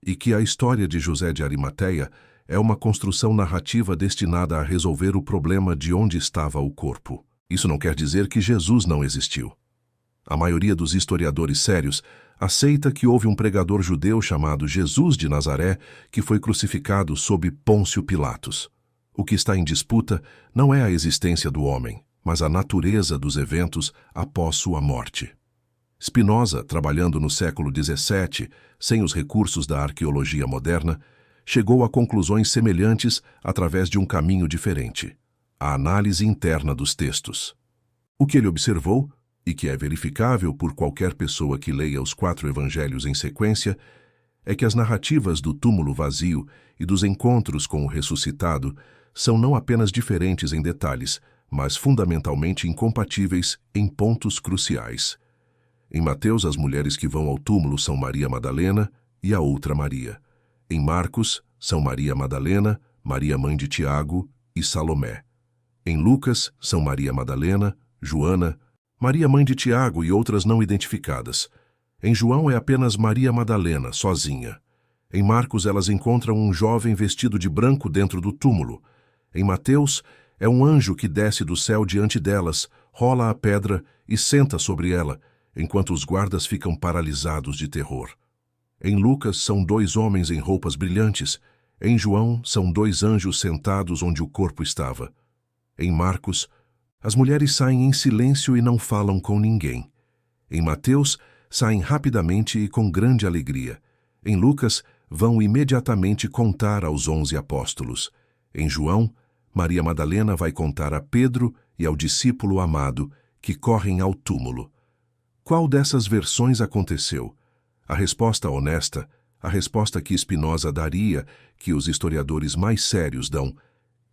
e que a história de José de Arimateia é uma construção narrativa destinada a resolver o problema de onde estava o corpo. Isso não quer dizer que Jesus não existiu. A maioria dos historiadores sérios aceita que houve um pregador judeu chamado Jesus de Nazaré que foi crucificado sob Pôncio Pilatos. O que está em disputa não é a existência do homem, mas a natureza dos eventos após sua morte. Spinoza, trabalhando no século XVII, sem os recursos da arqueologia moderna, chegou a conclusões semelhantes através de um caminho diferente: a análise interna dos textos. O que ele observou, e que é verificável por qualquer pessoa que leia os 4 evangelhos em sequência, é que as narrativas do túmulo vazio e dos encontros com o ressuscitado são não apenas diferentes em detalhes, mas fundamentalmente incompatíveis em pontos cruciais. Em Mateus, as mulheres que vão ao túmulo são Maria Madalena e a outra Maria. Em Marcos, são Maria Madalena, Maria mãe de Tiago e Salomé. Em Lucas, são Maria Madalena, Joana, Maria mãe de Tiago e outras não identificadas. Em João é apenas Maria Madalena, sozinha. Em Marcos, elas encontram um jovem vestido de branco dentro do túmulo. Em Mateus, é um anjo que desce do céu diante delas, rola a pedra e senta sobre ela, enquanto os guardas ficam paralisados de terror. Em Lucas, são 2 homens em roupas brilhantes. Em João, são 2 anjos sentados onde o corpo estava. Em Marcos, as mulheres saem em silêncio e não falam com ninguém. Em Mateus, saem rapidamente e com grande alegria. Em Lucas, vão imediatamente contar aos 11 apóstolos. Em João, Maria Madalena vai contar a Pedro e ao discípulo amado, que correm ao túmulo. Qual dessas versões aconteceu? A resposta honesta, a resposta que Spinoza daria, que os historiadores mais sérios dão,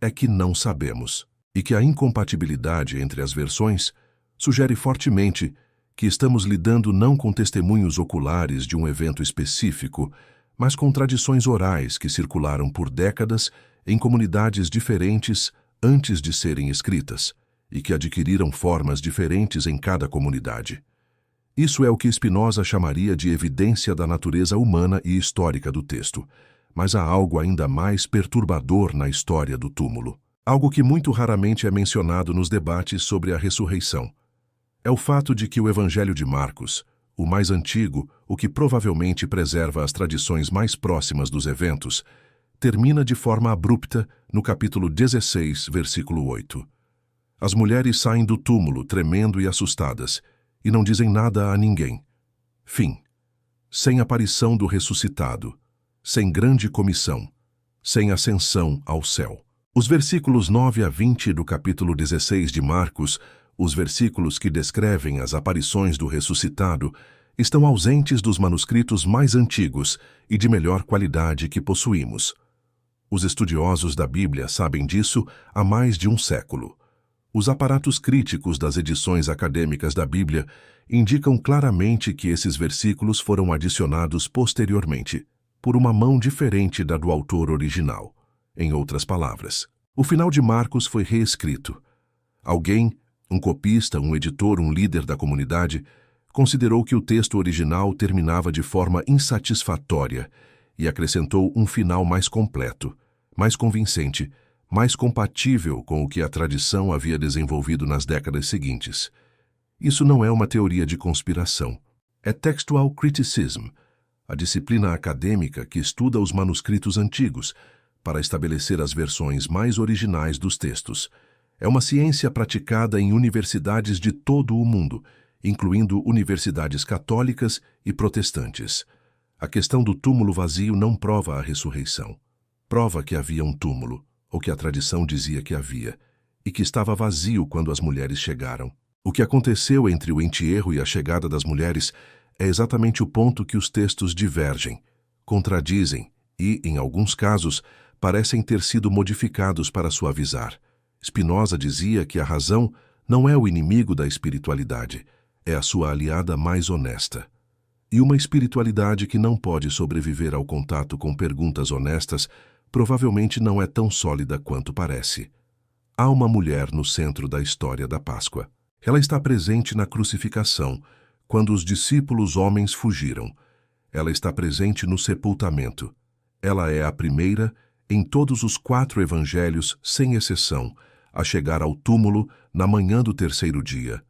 é que não sabemos, e que a incompatibilidade entre as versões sugere fortemente que estamos lidando não com testemunhos oculares de um evento específico, mas com tradições orais que circularam por décadas em comunidades diferentes antes de serem escritas, e que adquiriram formas diferentes em cada comunidade. Isso é o que Spinoza chamaria de evidência da natureza humana e histórica do texto, mas há algo ainda mais perturbador na história do túmulo. Algo que muito raramente é mencionado nos debates sobre a ressurreição. É o fato de que o Evangelho de Marcos, o mais antigo, o que provavelmente preserva as tradições mais próximas dos eventos, termina de forma abrupta no capítulo 16, versículo 8. As mulheres saem do túmulo tremendo e assustadas, e não dizem nada a ninguém. Fim. Sem aparição do ressuscitado, sem grande comissão, sem ascensão ao céu. Os versículos 9 a 20 do capítulo 16 de Marcos, os versículos que descrevem as aparições do ressuscitado, estão ausentes dos manuscritos mais antigos e de melhor qualidade que possuímos. Os estudiosos da Bíblia sabem disso há mais de um século. Os aparatos críticos das edições acadêmicas da Bíblia indicam claramente que esses versículos foram adicionados posteriormente, por uma mão diferente da do autor original. Em outras palavras, o final de Marcos foi reescrito. Alguém, um copista, um editor, um líder da comunidade, considerou que o texto original terminava de forma insatisfatória e acrescentou um final mais completo, mais convincente, mais compatível com o que a tradição havia desenvolvido nas décadas seguintes. Isso não é uma teoria de conspiração. É textual criticism, a disciplina acadêmica que estuda os manuscritos antigos para estabelecer as versões mais originais dos textos. É uma ciência praticada em universidades de todo o mundo, incluindo universidades católicas e protestantes. A questão do túmulo vazio não prova a ressurreição. Prova que havia um túmulo, ou que a tradição dizia que havia, e que estava vazio quando as mulheres chegaram. O que aconteceu entre o enterro e a chegada das mulheres é exatamente o ponto que os textos divergem, contradizem e, em alguns casos, parecem ter sido modificados para suavizar. Spinoza dizia que a razão não é o inimigo da espiritualidade, é a sua aliada mais honesta. E uma espiritualidade que não pode sobreviver ao contato com perguntas honestas provavelmente não é tão sólida quanto parece. Há uma mulher no centro da história da Páscoa. Ela está presente na crucificação, quando os discípulos homens fugiram. Ela está presente no sepultamento. Ela é a primeira, em todos os 4 evangelhos, sem exceção, a chegar ao túmulo na manhã do 3º dia.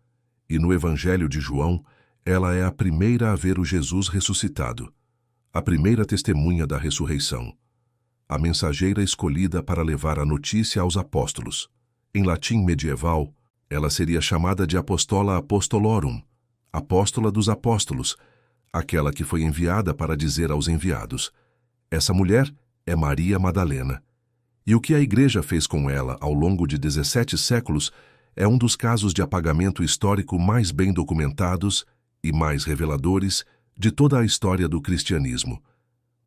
E no Evangelho de João, ela é a primeira a ver o Jesus ressuscitado, a primeira testemunha da ressurreição, a mensageira escolhida para levar a notícia aos apóstolos. Em latim medieval, ela seria chamada de Apostola Apostolorum, apóstola dos apóstolos, aquela que foi enviada para dizer aos enviados. Essa mulher é Maria Madalena. E o que a Igreja fez com ela ao longo de 17 séculos é um dos casos de apagamento histórico mais bem documentados e mais reveladores de toda a história do cristianismo.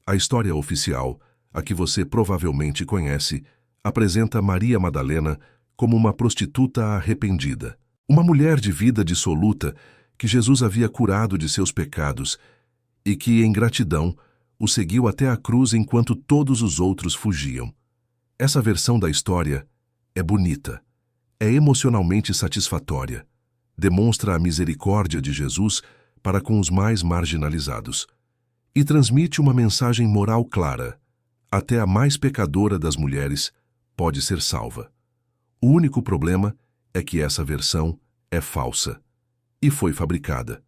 A história oficial, a que você provavelmente conhece, apresenta Maria Madalena como uma prostituta arrependida, uma mulher de vida dissoluta que Jesus havia curado de seus pecados e que, em gratidão, o seguiu até a cruz enquanto todos os outros fugiam. Essa versão da história é bonita, é emocionalmente satisfatória, demonstra a misericórdia de Jesus para com os mais marginalizados e transmite uma mensagem moral clara: até a mais pecadora das mulheres pode ser salva. O único problema é que essa versão é falsa e foi fabricada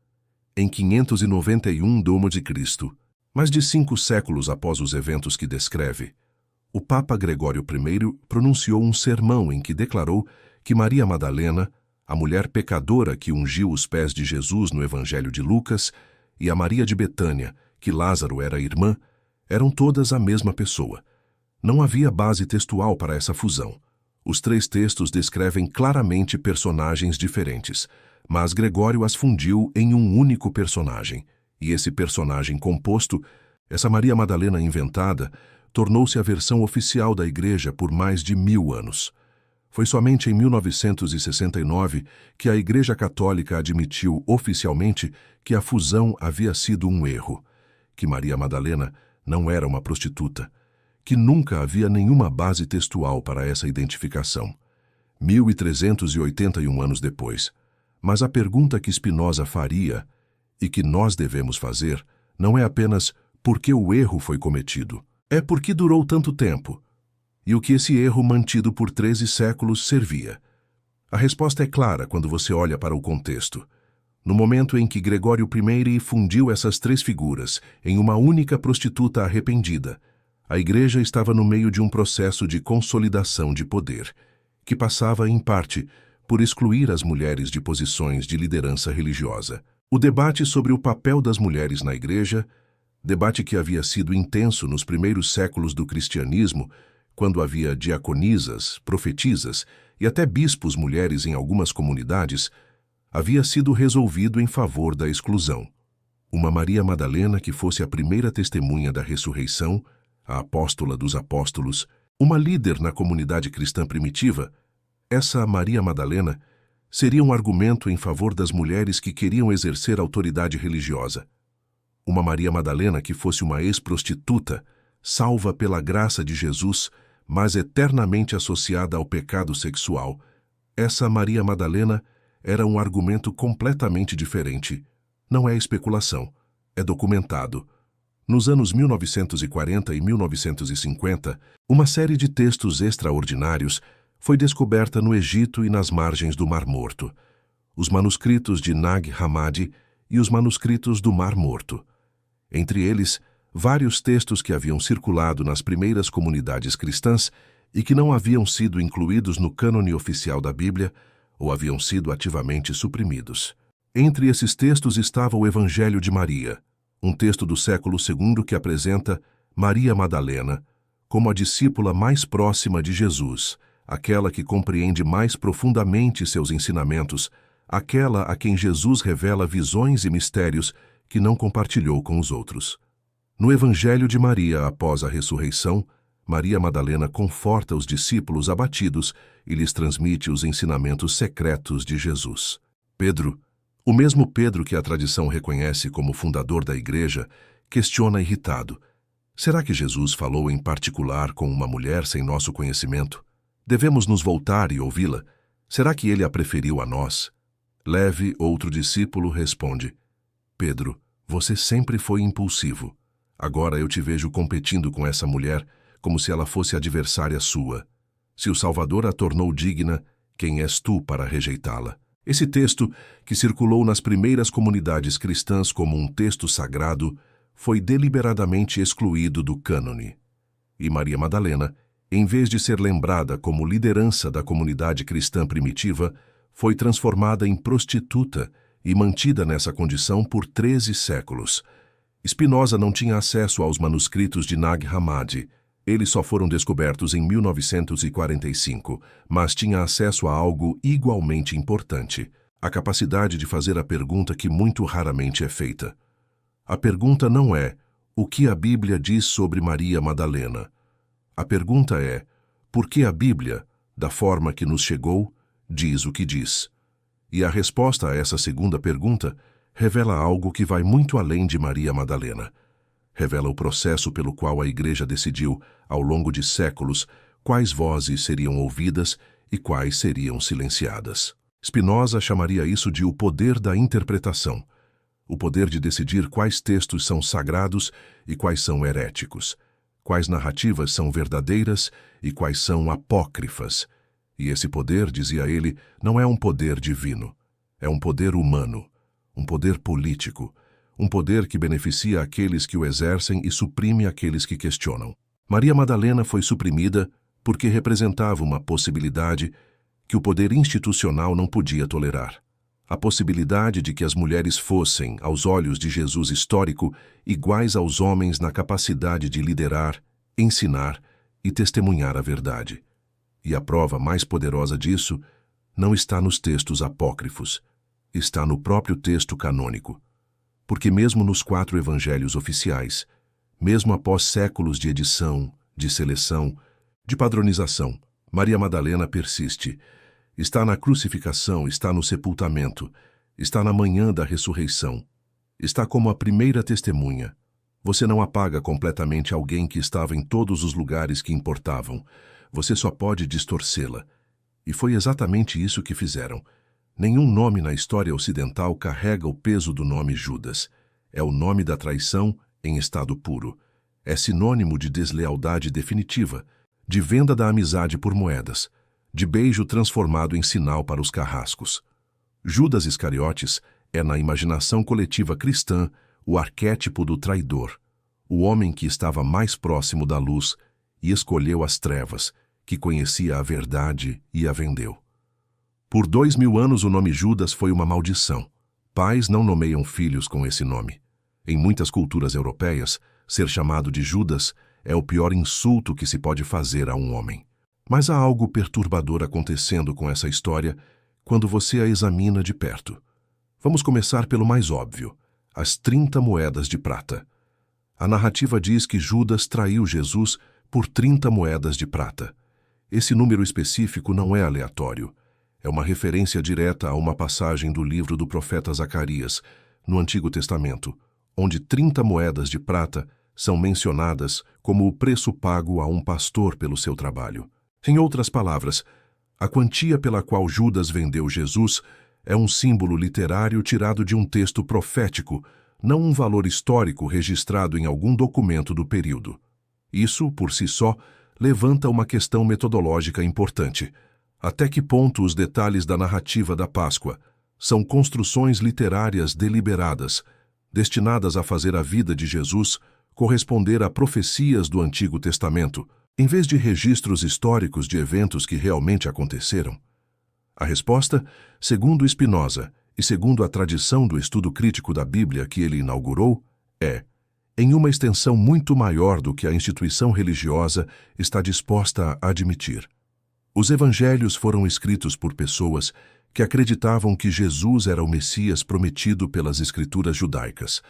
em 591 d.C., mais de 5 séculos após os eventos que descreve. O Papa Gregório I pronunciou um sermão em que declarou que Maria Madalena, a mulher pecadora que ungiu os pés de Jesus no Evangelho de Lucas, e a Maria de Betânia, que Lázaro era irmã, eram todas a mesma pessoa. Não havia base textual para essa fusão. Os 3 textos descrevem claramente personagens diferentes, mas Gregório as fundiu em um único personagem. E esse personagem composto, essa Maria Madalena inventada, tornou-se a versão oficial da Igreja por mais de 1000 anos. Foi somente em 1969 que a Igreja Católica admitiu oficialmente que a fusão havia sido um erro, que Maria Madalena não era uma prostituta, que nunca havia nenhuma base textual para essa identificação. 1381 anos depois. Mas a pergunta que Spinoza faria, e que nós devemos fazer, não é apenas por que o erro foi cometido, é por que durou tanto tempo, e o que esse erro mantido por 13 séculos servia. A resposta é clara quando você olha para o contexto. No momento em que Gregório I fundiu essas 3 figuras em uma única prostituta arrependida, a Igreja estava no meio de um processo de consolidação de poder, que passava, em parte, por excluir as mulheres de posições de liderança religiosa. O debate sobre o papel das mulheres na Igreja, debate que havia sido intenso nos primeiros séculos do cristianismo, quando havia diaconisas, profetisas e até bispos mulheres em algumas comunidades, havia sido resolvido em favor da exclusão. Uma Maria Madalena que fosse a primeira testemunha da ressurreição, a apóstola dos apóstolos, uma líder na comunidade cristã primitiva, essa Maria Madalena seria um argumento em favor das mulheres que queriam exercer autoridade religiosa. Uma Maria Madalena que fosse uma ex-prostituta, salva pela graça de Jesus, mas eternamente associada ao pecado sexual. Essa Maria Madalena era um argumento completamente diferente. Não é especulação, é documentado. Nos anos 1940 e 1950, uma série de textos extraordinários foi descoberta no Egito e nas margens do Mar Morto. Os manuscritos de Nag Hammadi e os manuscritos do Mar Morto. Entre eles, vários textos que haviam circulado nas primeiras comunidades cristãs e que não haviam sido incluídos no cânone oficial da Bíblia ou haviam sido ativamente suprimidos. Entre esses textos estava o Evangelho de Maria, um texto do século II que apresenta Maria Madalena como a discípula mais próxima de Jesus, aquela que compreende mais profundamente seus ensinamentos, aquela a quem Jesus revela visões e mistérios que não compartilhou com os outros. No Evangelho de Maria após a ressurreição, Maria Madalena conforta os discípulos abatidos e lhes transmite os ensinamentos secretos de Jesus. Pedro, o mesmo Pedro que a tradição reconhece como fundador da Igreja, questiona irritado: será que Jesus falou em particular com uma mulher sem nosso conhecimento? Devemos nos voltar e ouvi-la? Será que ele a preferiu a nós? Leve, outro discípulo, responde: Pedro, você sempre foi impulsivo. Agora eu te vejo competindo com essa mulher como se ela fosse adversária sua. Se o Salvador a tornou digna, quem és tu para rejeitá-la? Esse texto, que circulou nas primeiras comunidades cristãs como um texto sagrado, foi deliberadamente excluído do cânone. E Maria Madalena, em vez de ser lembrada como liderança da comunidade cristã primitiva, foi transformada em prostituta e mantida nessa condição por 13 séculos. Spinoza não tinha acesso aos manuscritos de Nag Hammadi. Eles só foram descobertos em 1945, mas tinha acesso a algo igualmente importante: a capacidade de fazer a pergunta que muito raramente é feita. A pergunta não é: o que a Bíblia diz sobre Maria Madalena? A pergunta é: por que a Bíblia, da forma que nos chegou, diz o que diz? E a resposta a essa segunda pergunta revela algo que vai muito além de Maria Madalena. Revela o processo pelo qual a Igreja decidiu, ao longo de séculos, quais vozes seriam ouvidas e quais seriam silenciadas. Spinoza chamaria isso de o poder da interpretação, o poder de decidir quais textos são sagrados e quais são heréticos, quais narrativas são verdadeiras e quais são apócrifas. E esse poder, dizia ele, não é um poder divino, é um poder humano, um poder político, um poder que beneficia aqueles que o exercem e suprime aqueles que questionam. Maria Madalena foi suprimida porque representava uma possibilidade que o poder institucional não podia tolerar. A possibilidade de que as mulheres fossem, aos olhos de Jesus histórico, iguais aos homens na capacidade de liderar, ensinar e testemunhar a verdade. E a prova mais poderosa disso não está nos textos apócrifos, está no próprio texto canônico. Porque mesmo nos 4 evangelhos oficiais, mesmo após séculos de edição, de seleção, de padronização, Maria Madalena persiste. Está na crucificação, está no sepultamento, está na manhã da ressurreição. Está como a primeira testemunha. Você não apaga completamente alguém que estava em todos os lugares que importavam. Você só pode distorcê-la. E foi exatamente isso que fizeram. Nenhum nome na história ocidental carrega o peso do nome Judas. É o nome da traição em estado puro. É sinônimo de deslealdade definitiva, de venda da amizade por moedas, de beijo transformado em sinal para os carrascos. Judas Iscariotes é, na imaginação coletiva cristã, o arquétipo do traidor, o homem que estava mais próximo da luz e escolheu as trevas, que conhecia a verdade e a vendeu. Por 2000 anos o nome Judas foi uma maldição. Pais não nomeiam filhos com esse nome. Em muitas culturas europeias, ser chamado de Judas é o pior insulto que se pode fazer a um homem. Mas há algo perturbador acontecendo com essa história quando você a examina de perto. Vamos começar pelo mais óbvio: as 30 moedas de prata. A narrativa diz que Judas traiu Jesus por 30 moedas de prata. Esse número específico não é aleatório. É uma referência direta a uma passagem do livro do profeta Zacarias, no Antigo Testamento, onde 30 moedas de prata são mencionadas como o preço pago a um pastor pelo seu trabalho. Em outras palavras, a quantia pela qual Judas vendeu Jesus é um símbolo literário tirado de um texto profético, não um valor histórico registrado em algum documento do período. Isso, por si só, levanta uma questão metodológica importante. Até que ponto os detalhes da narrativa da Páscoa são construções literárias deliberadas, destinadas a fazer a vida de Jesus corresponder a profecias do Antigo Testamento, em vez de registros históricos de eventos que realmente aconteceram? A resposta, segundo Spinoza e segundo a tradição do estudo crítico da Bíblia que ele inaugurou, é: em uma extensão muito maior do que a instituição religiosa está disposta a admitir. Os evangelhos foram escritos por pessoas que acreditavam que Jesus era o Messias prometido pelas escrituras judaicas.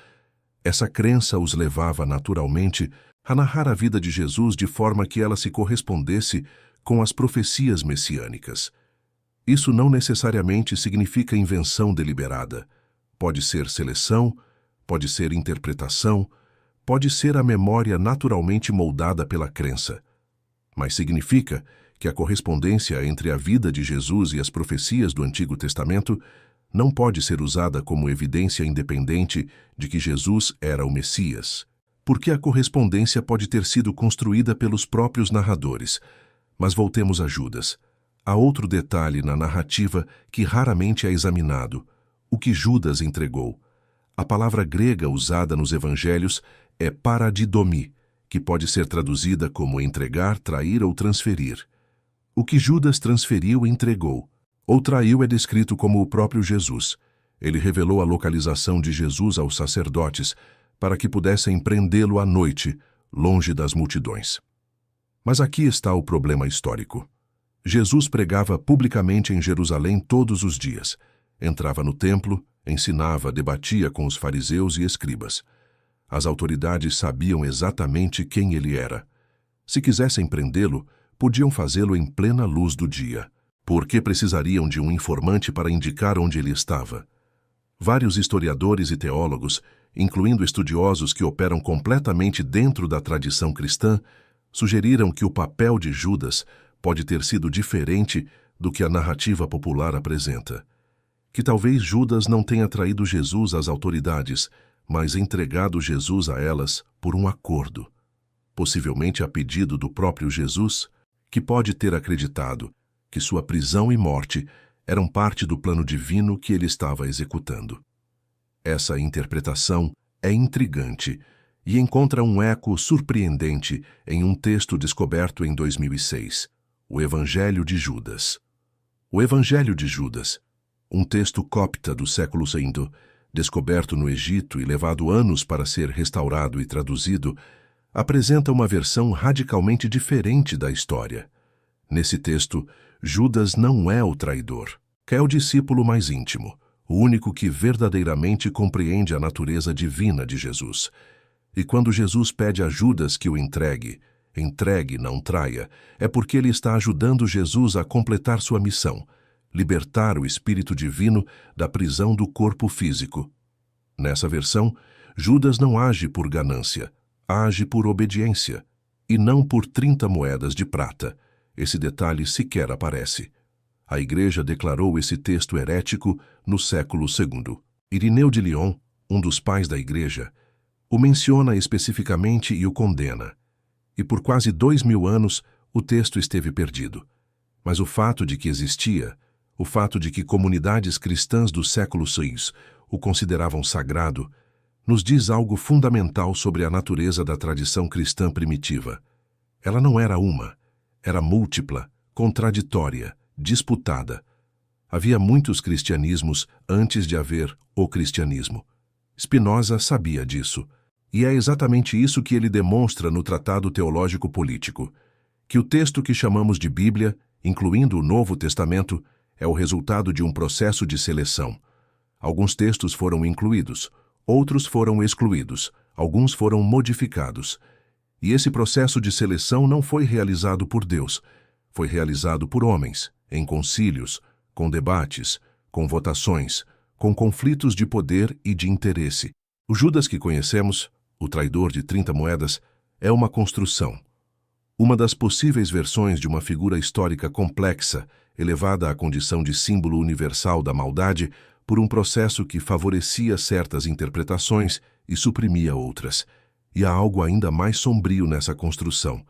Essa crença os levava naturalmente a narrar a vida de Jesus de forma que ela se correspondesse com as profecias messiânicas. Isso não necessariamente significa invenção deliberada. Pode ser seleção, pode ser interpretação, pode ser a memória naturalmente moldada pela crença. Mas significa que a correspondência entre a vida de Jesus e as profecias do Antigo Testamento não pode ser usada como evidência independente de que Jesus era o Messias. porque a correspondência pode ter sido construída pelos próprios narradores. Mas voltemos a Judas. Há outro detalhe na narrativa que raramente é examinado: o que Judas entregou. A palavra grega usada nos evangelhos é paradidomi, que pode ser traduzida como entregar, trair ou transferir. O que Judas transferiu e entregou, ou traiu, é descrito como o próprio Jesus. Ele revelou a localização de Jesus aos sacerdotes para que pudessem prendê-lo à noite, longe das multidões. Mas aqui está o problema histórico. Jesus pregava publicamente em Jerusalém todos os dias. Entrava no templo, ensinava, debatia com os fariseus e escribas. As autoridades sabiam exatamente quem ele era. Se quisessem prendê-lo, podiam fazê-lo em plena luz do dia. Por que precisariam de um informante para indicar onde ele estava? Vários historiadores e teólogos, incluindo estudiosos que operam completamente dentro da tradição cristã, sugeriram que o papel de Judas pode ter sido diferente do que a narrativa popular apresenta. Que talvez Judas não tenha traído Jesus às autoridades, mas entregado Jesus a elas por um acordo. Possivelmente a pedido do próprio Jesus, que pode ter acreditado que sua prisão e morte eram parte do plano divino que ele estava executando. Essa interpretação é intrigante e encontra um eco surpreendente em um texto descoberto em 2006, o Evangelho de Judas. O Evangelho de Judas, um texto copta do século II, descoberto no Egito e levado anos para ser restaurado e traduzido, apresenta uma versão radicalmente diferente da história. Nesse texto, Judas não é o traidor, é o discípulo mais íntimo, o único que verdadeiramente compreende a natureza divina de Jesus. E quando Jesus pede a Judas que o entregue, não traia, é porque ele está ajudando Jesus a completar sua missão, libertar o espírito divino da prisão do corpo físico. Nessa versão, Judas não age por ganância, age por obediência, e não por 30 moedas de prata. Esse detalhe sequer aparece. A Igreja declarou esse texto herético no século II. Irineu de Lyon, um dos pais da Igreja, o menciona especificamente e o condena. E por quase 2000 anos, o texto esteve perdido. Mas o fato de que existia, o fato de que comunidades cristãs do século VI o consideravam sagrado, nos diz algo fundamental sobre a natureza da tradição cristã primitiva. Ela não era uma, era múltipla, contraditória, disputada. Havia muitos cristianismos antes de haver o cristianismo. Spinoza sabia disso, e é exatamente isso que ele demonstra no Tratado Teológico Político, que o texto que chamamos de Bíblia, incluindo o Novo Testamento, é o resultado de um processo de seleção. Alguns textos foram incluídos, outros foram excluídos, alguns foram modificados. E esse processo de seleção não foi realizado por Deus, foi realizado por homens, em concílios, com debates, com votações, com conflitos de poder e de interesse. O Judas que conhecemos, o traidor de 30 moedas, é uma construção. Uma das possíveis versões de uma figura histórica complexa, elevada à condição de símbolo universal da maldade por um processo que favorecia certas interpretações e suprimia outras. E há algo ainda mais sombrio nessa construção,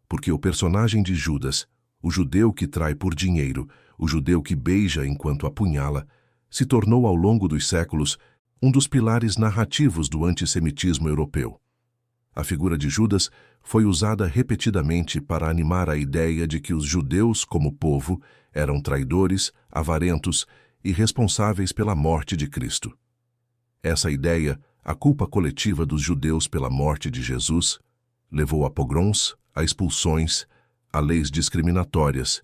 porque o personagem de Judas, o judeu que trai por dinheiro, o judeu que beija enquanto apunhala, se tornou ao longo dos séculos um dos pilares narrativos do antissemitismo europeu. A figura de Judas foi usada repetidamente para animar a ideia de que os judeus, como povo, eram traidores, avarentos e responsáveis pela morte de Cristo. Essa ideia, a culpa coletiva dos judeus pela morte de Jesus, levou a pogroms, a expulsões, a leis discriminatórias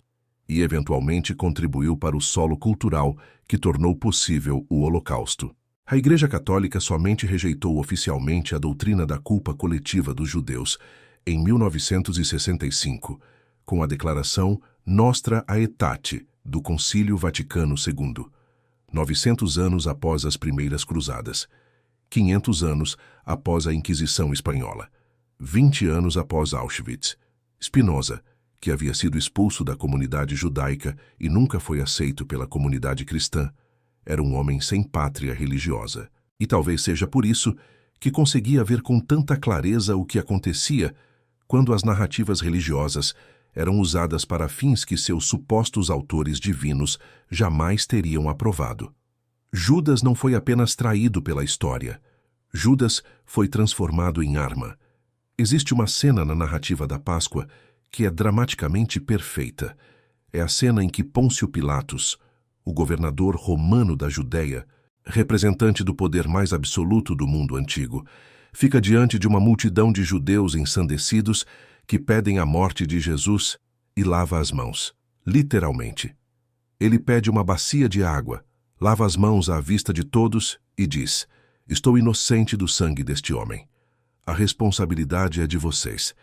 e, eventualmente, contribuiu para o solo cultural que tornou possível o Holocausto. A Igreja Católica somente rejeitou oficialmente a doutrina da culpa coletiva dos judeus em 1965, com a declaração Nostra Aetate do Concílio Vaticano II, 900 anos após as Primeiras Cruzadas, 500 anos após a Inquisição Espanhola, 20 anos após Auschwitz. Spinoza, que havia sido expulso da comunidade judaica e nunca foi aceito pela comunidade cristã, era um homem sem pátria religiosa. E talvez seja por isso que conseguia ver com tanta clareza o que acontecia quando as narrativas religiosas eram usadas para fins que seus supostos autores divinos jamais teriam aprovado. Judas não foi apenas traído pela história. Judas foi transformado em arma. Existe uma cena na narrativa da Páscoa que é dramaticamente perfeita. É a cena em que Pôncio Pilatos, o governador romano da Judéia, representante do poder mais absoluto do mundo antigo, fica diante de uma multidão de judeus ensandecidos que pedem a morte de Jesus e lava as mãos, literalmente. Ele pede uma bacia de água, lava as mãos à vista de todos e diz: "Estou inocente do sangue deste homem. A responsabilidade é de vocês."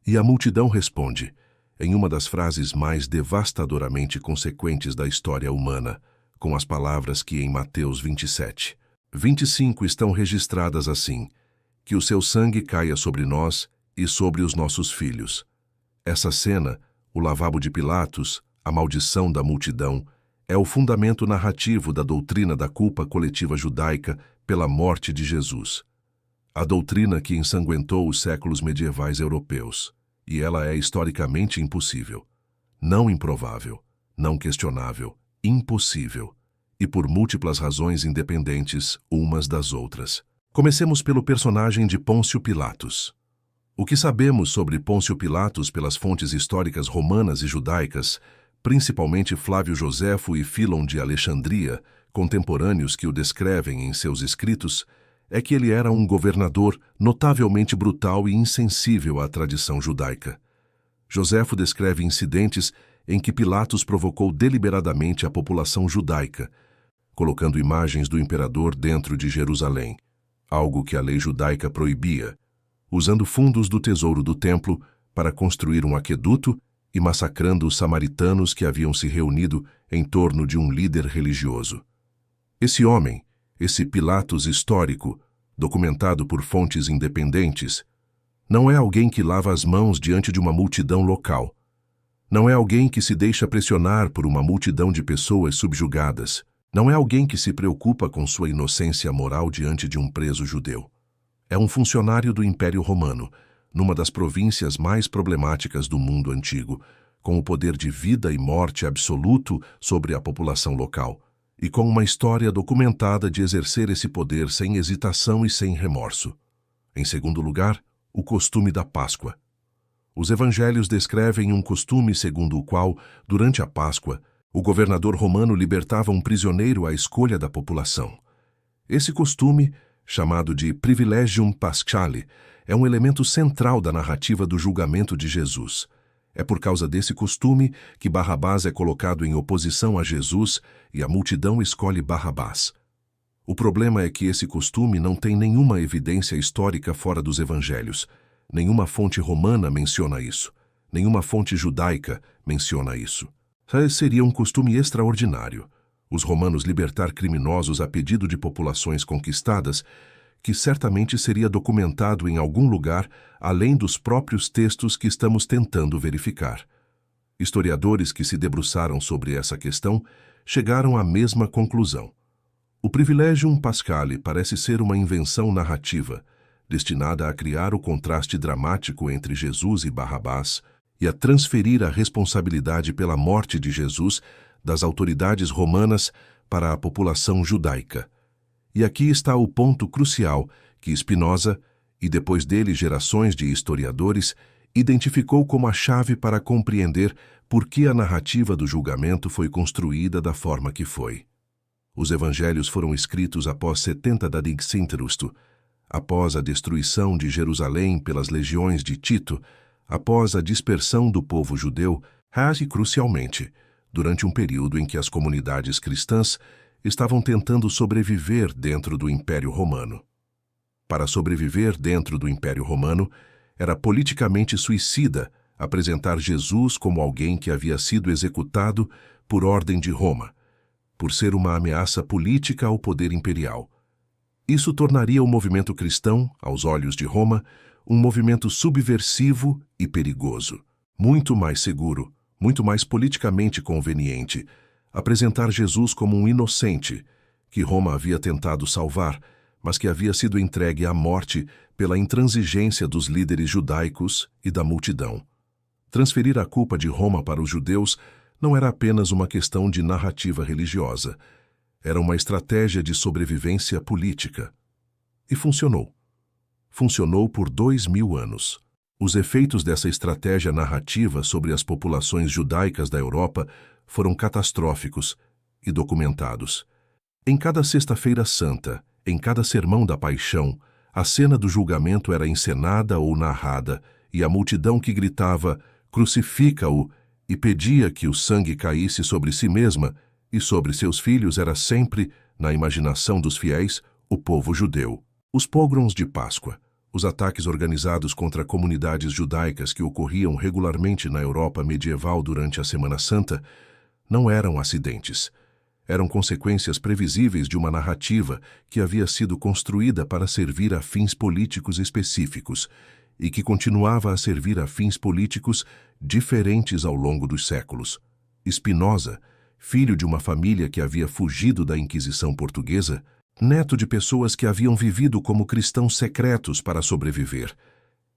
E a multidão responde, em uma das frases mais devastadoramente consequentes da história humana, com as palavras que em Mateus 27:25 estão registradas assim: "Que o seu sangue caia sobre nós e sobre os nossos filhos." Essa cena, o lavabo de Pilatos, a maldição da multidão, é o fundamento narrativo da doutrina da culpa coletiva judaica pela morte de Jesus. A doutrina que ensanguentou os séculos medievais europeus. E ela é historicamente impossível. Não improvável, não questionável, impossível. E por múltiplas razões independentes umas das outras. Comecemos pelo personagem de Pôncio Pilatos. O que sabemos sobre Pôncio Pilatos pelas fontes históricas romanas e judaicas, principalmente Flávio Joséfo e Fílon de Alexandria, contemporâneos que o descrevem em seus escritos, é que ele era um governador notavelmente brutal e insensível à tradição judaica. Joséfo descreve incidentes em que Pilatos provocou deliberadamente a população judaica, colocando imagens do imperador dentro de Jerusalém, algo que a lei judaica proibia, usando fundos do tesouro do templo para construir um aqueduto e massacrando os samaritanos que haviam se reunido em torno de um líder religioso. Esse homem, esse Pilatos histórico, documentado por fontes independentes, não é alguém que lava as mãos diante de uma multidão local. Não é alguém que se deixa pressionar por uma multidão de pessoas subjugadas. Não é alguém que se preocupa com sua inocência moral diante de um preso judeu. É um funcionário do Império Romano, numa das províncias mais problemáticas do mundo antigo, com o poder de vida e morte absoluto sobre a população local, e com uma história documentada de exercer esse poder sem hesitação e sem remorso. Em segundo lugar, o costume da Páscoa. Os evangelhos descrevem um costume segundo o qual, durante a Páscoa, o governador romano libertava um prisioneiro à escolha da população. Esse costume, chamado de Privilegium Paschale, é um elemento central da narrativa do julgamento de Jesus. É por causa desse costume que Barrabás é colocado em oposição a Jesus e a multidão escolhe Barrabás. O problema é que esse costume não tem nenhuma evidência histórica fora dos evangelhos. Nenhuma fonte romana menciona isso. Nenhuma fonte judaica menciona isso. Seria um costume extraordinário. Os romanos libertar criminosos a pedido de populações conquistadas, que certamente seria documentado em algum lugar além dos próprios textos que estamos tentando verificar. Historiadores que se debruçaram sobre essa questão chegaram à mesma conclusão. O Privilegium Paschale parece ser uma invenção narrativa, destinada a criar o contraste dramático entre Jesus e Barrabás e a transferir a responsabilidade pela morte de Jesus das autoridades romanas para a população judaica. E aqui está o ponto crucial que Spinoza, e depois dele gerações de historiadores, identificou como a chave para compreender por que a narrativa do julgamento foi construída da forma que foi. Os evangelhos foram escritos após 70 Dixinterusto, após a destruição de Jerusalém pelas legiões de Tito, após a dispersão do povo judeu, e crucialmente, durante um período em que as comunidades cristãs estavam tentando sobreviver dentro do Império Romano. Para sobreviver dentro do Império Romano, era politicamente suicida apresentar Jesus como alguém que havia sido executado por ordem de Roma, por ser uma ameaça política ao poder imperial. Isso tornaria o movimento cristão, aos olhos de Roma, um movimento subversivo e perigoso. Muito mais seguro, muito mais politicamente conveniente, apresentar Jesus como um inocente, que Roma havia tentado salvar, mas que havia sido entregue à morte pela intransigência dos líderes judaicos e da multidão. Transferir a culpa de Roma para os judeus não era apenas uma questão de narrativa religiosa, era uma estratégia de sobrevivência política. E funcionou. Funcionou por 2000 anos. Os efeitos dessa estratégia narrativa sobre as populações judaicas da Europa foram catastróficos e documentados. Em cada Sexta-feira Santa, em cada sermão da Paixão, a cena do julgamento era encenada ou narrada, e a multidão que gritava "Crucifica-o" e pedia que o sangue caísse sobre si mesma e sobre seus filhos era sempre, na imaginação dos fiéis, o povo judeu. Os pogroms de Páscoa, os ataques organizados contra comunidades judaicas que ocorriam regularmente na Europa medieval durante a Semana Santa, não eram acidentes. Eram consequências previsíveis de uma narrativa que havia sido construída para servir a fins políticos específicos e que continuava a servir a fins políticos diferentes ao longo dos séculos. Spinoza, filho de uma família que havia fugido da Inquisição portuguesa, neto de pessoas que haviam vivido como cristãos secretos para sobreviver,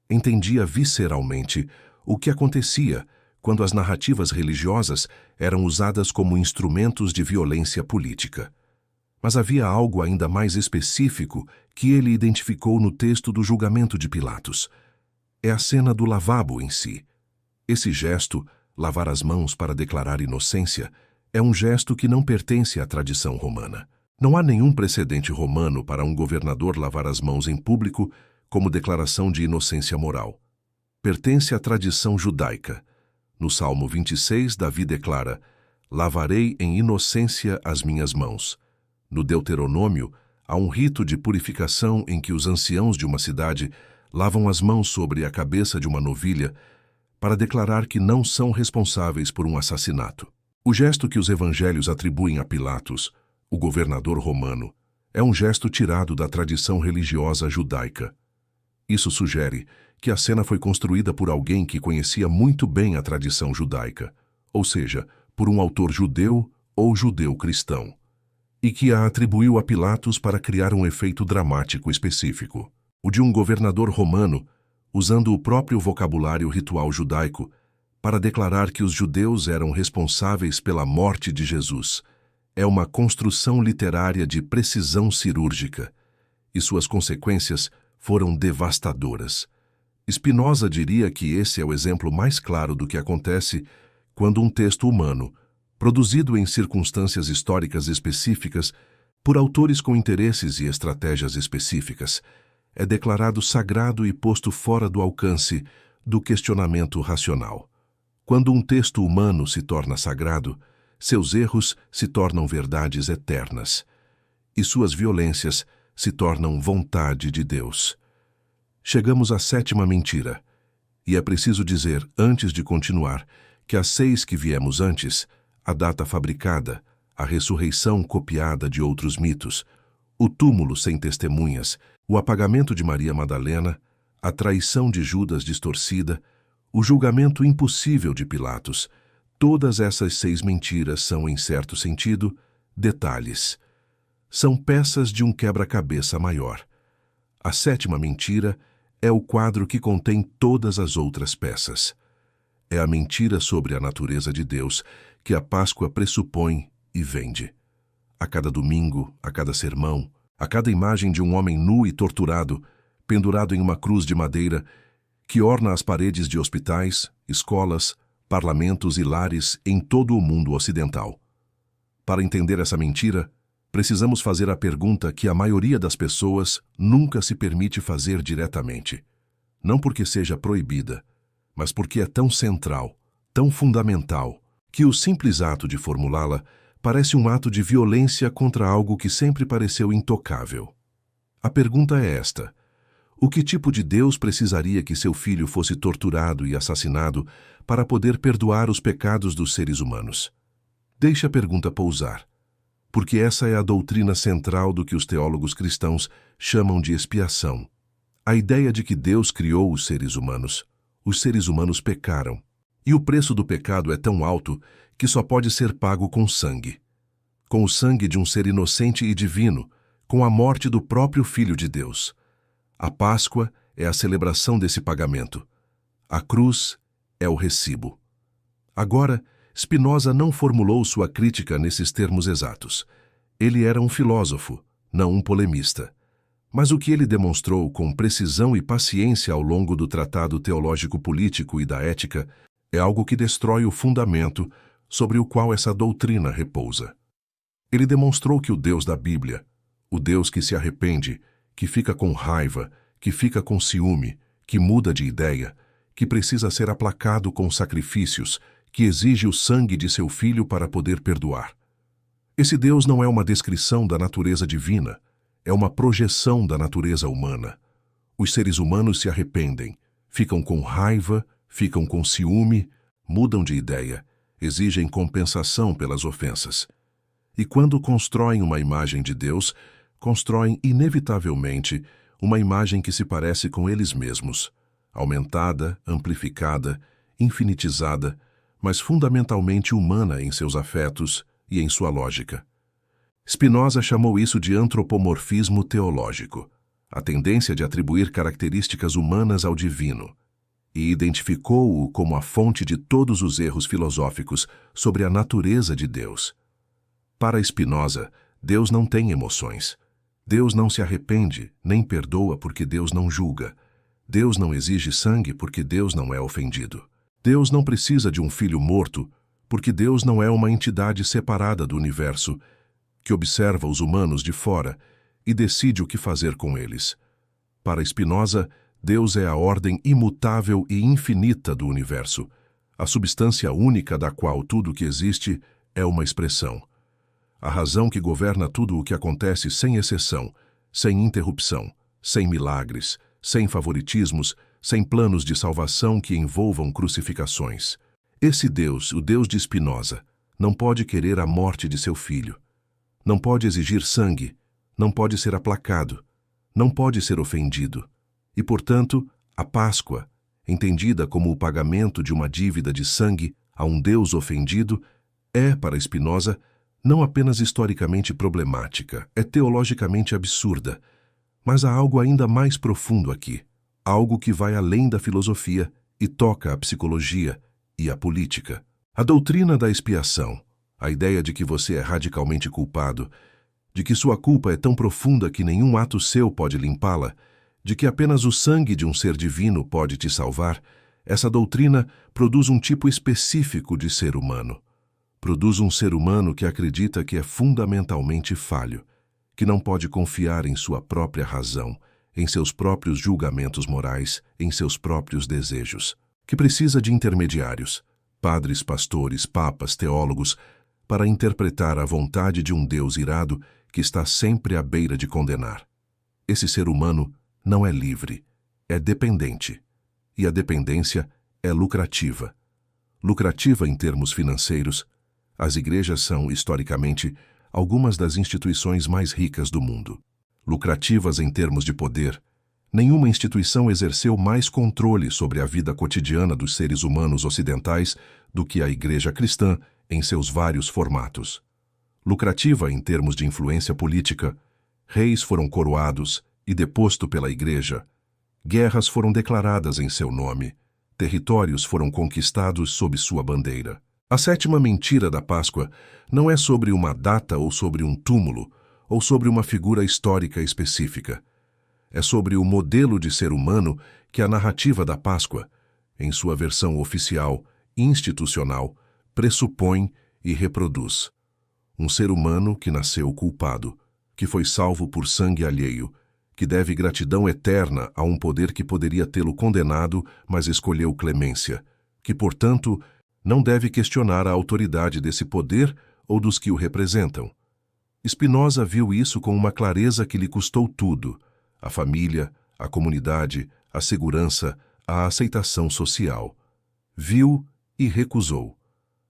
entendia visceralmente o que acontecia quando as narrativas religiosas eram usadas como instrumentos de violência política. Mas havia algo ainda mais específico que ele identificou no texto do julgamento de Pilatos. É a cena do lavabo em si. Esse gesto, lavar as mãos para declarar inocência, é um gesto que não pertence à tradição romana. Não há nenhum precedente romano para um governador lavar as mãos em público como declaração de inocência moral. Pertence à tradição judaica. No Salmo 26, Davi declara: "Lavarei em inocência as minhas mãos." No Deuteronômio, há um rito de purificação em que os anciãos de uma cidade lavam as mãos sobre a cabeça de uma novilha para declarar que não são responsáveis por um assassinato. O gesto que os evangelhos atribuem a Pilatos, o governador romano, é um gesto tirado da tradição religiosa judaica. Isso sugere que a cena foi construída por alguém que conhecia muito bem a tradição judaica, ou seja, por um autor judeu ou judeu-cristão, e que a atribuiu a Pilatos para criar um efeito dramático específico. O de um governador romano, usando o próprio vocabulário ritual judaico para declarar que os judeus eram responsáveis pela morte de Jesus, é uma construção literária de precisão cirúrgica, e suas consequências foram devastadoras. Spinoza diria que esse é o exemplo mais claro do que acontece quando um texto humano, produzido em circunstâncias históricas específicas, por autores com interesses e estratégias específicas, é declarado sagrado e posto fora do alcance do questionamento racional. Quando um texto humano se torna sagrado, seus erros se tornam verdades eternas, e suas violências se tornam vontade de Deus. Chegamos à sétima mentira, e é preciso dizer, antes de continuar, que as 6 que viemos antes, a data fabricada, a ressurreição copiada de outros mitos, o túmulo sem testemunhas, o apagamento de Maria Madalena, a traição de Judas distorcida, o julgamento impossível de Pilatos, todas essas 6 mentiras são, em certo sentido, detalhes. São peças de um quebra-cabeça maior. A sétima mentira é o quadro que contém todas as outras peças. É a mentira sobre a natureza de Deus que a Páscoa pressupõe e vende. A cada domingo, a cada sermão, a cada imagem de um homem nu e torturado, pendurado em uma cruz de madeira, que orna as paredes de hospitais, escolas, parlamentos e lares em todo o mundo ocidental. Para entender essa mentira, precisamos fazer a pergunta que a maioria das pessoas nunca se permite fazer diretamente. Não porque seja proibida, mas porque é tão central, tão fundamental, que o simples ato de formulá-la parece um ato de violência contra algo que sempre pareceu intocável. A pergunta é esta: o que tipo de Deus precisaria que seu filho fosse torturado e assassinado para poder perdoar os pecados dos seres humanos? Deixe a pergunta pousar, porque essa é a doutrina central do que os teólogos cristãos chamam de expiação. A ideia de que Deus criou os seres humanos. Os seres humanos pecaram, e o preço do pecado é tão alto que só pode ser pago com sangue. Com o sangue de um ser inocente e divino, com a morte do próprio Filho de Deus. A Páscoa é a celebração desse pagamento. A cruz é o recibo. Agora, Spinoza não formulou sua crítica nesses termos exatos. Ele era um filósofo, não um polemista. Mas o que ele demonstrou com precisão e paciência ao longo do Tratado Teológico-Político e da Ética é algo que destrói o fundamento sobre o qual essa doutrina repousa. Ele demonstrou que o Deus da Bíblia, o Deus que se arrepende, que fica com raiva, que fica com ciúme, que muda de ideia, que precisa ser aplacado com sacrifícios, que exige o sangue de seu filho para poder perdoar. Esse Deus não é uma descrição da natureza divina, é uma projeção da natureza humana. Os seres humanos se arrependem, ficam com raiva, ficam com ciúme, mudam de ideia, exigem compensação pelas ofensas. E quando constroem uma imagem de Deus, constroem inevitavelmente uma imagem que se parece com eles mesmos, aumentada, amplificada, infinitizada, mas fundamentalmente humana em seus afetos e em sua lógica. Spinoza chamou isso de antropomorfismo teológico, a tendência de atribuir características humanas ao divino, e identificou-o como a fonte de todos os erros filosóficos sobre a natureza de Deus. Para Spinoza, Deus não tem emoções. Deus não se arrepende, nem perdoa porque Deus não julga. Deus não exige sangue porque Deus não é ofendido. Deus não precisa de um filho morto, porque Deus não é uma entidade separada do universo, que observa os humanos de fora e decide o que fazer com eles. Para Spinoza, Deus é a ordem imutável e infinita do universo, a substância única da qual tudo o que existe é uma expressão. A razão que governa tudo o que acontece sem exceção, sem interrupção, sem milagres, sem favoritismos, sem planos de salvação que envolvam crucificações. Esse Deus, o Deus de Spinoza, não pode querer a morte de seu filho. Não pode exigir sangue, não pode ser aplacado, não pode ser ofendido. E, portanto, a Páscoa, entendida como o pagamento de uma dívida de sangue a um Deus ofendido, é, para Spinoza, não apenas historicamente problemática, é teologicamente absurda. Mas há algo ainda mais profundo aqui. Algo que vai além da filosofia e toca a psicologia e a política. A doutrina da expiação, a ideia de que você é radicalmente culpado, de que sua culpa é tão profunda que nenhum ato seu pode limpá-la, de que apenas o sangue de um ser divino pode te salvar, essa doutrina produz um tipo específico de ser humano. Produz um ser humano que acredita que é fundamentalmente falho, que não pode confiar em sua própria razão, em seus próprios julgamentos morais, em seus próprios desejos, que precisa de intermediários, padres, pastores, papas, teólogos, para interpretar a vontade de um Deus irado que está sempre à beira de condenar. Esse ser humano não é livre, é dependente. E a dependência é lucrativa. Lucrativa em termos financeiros, as igrejas são, historicamente, algumas das instituições mais ricas do mundo. Lucrativas em termos de poder, nenhuma instituição exerceu mais controle sobre a vida cotidiana dos seres humanos ocidentais do que a Igreja cristã em seus vários formatos. Lucrativa em termos de influência política, reis foram coroados e deposto pela Igreja, guerras foram declaradas em seu nome, territórios foram conquistados sob sua bandeira. A sétima mentira da Páscoa não é sobre uma data ou sobre um túmulo, ou sobre uma figura histórica específica. É sobre o modelo de ser humano que a narrativa da Páscoa, em sua versão oficial, institucional, pressupõe e reproduz. Um ser humano que nasceu culpado, que foi salvo por sangue alheio, que deve gratidão eterna a um poder que poderia tê-lo condenado, mas escolheu clemência, que, portanto, não deve questionar a autoridade desse poder ou dos que o representam. Spinoza viu isso com uma clareza que lhe custou tudo: a família, a comunidade, a segurança, a aceitação social. Viu e recusou.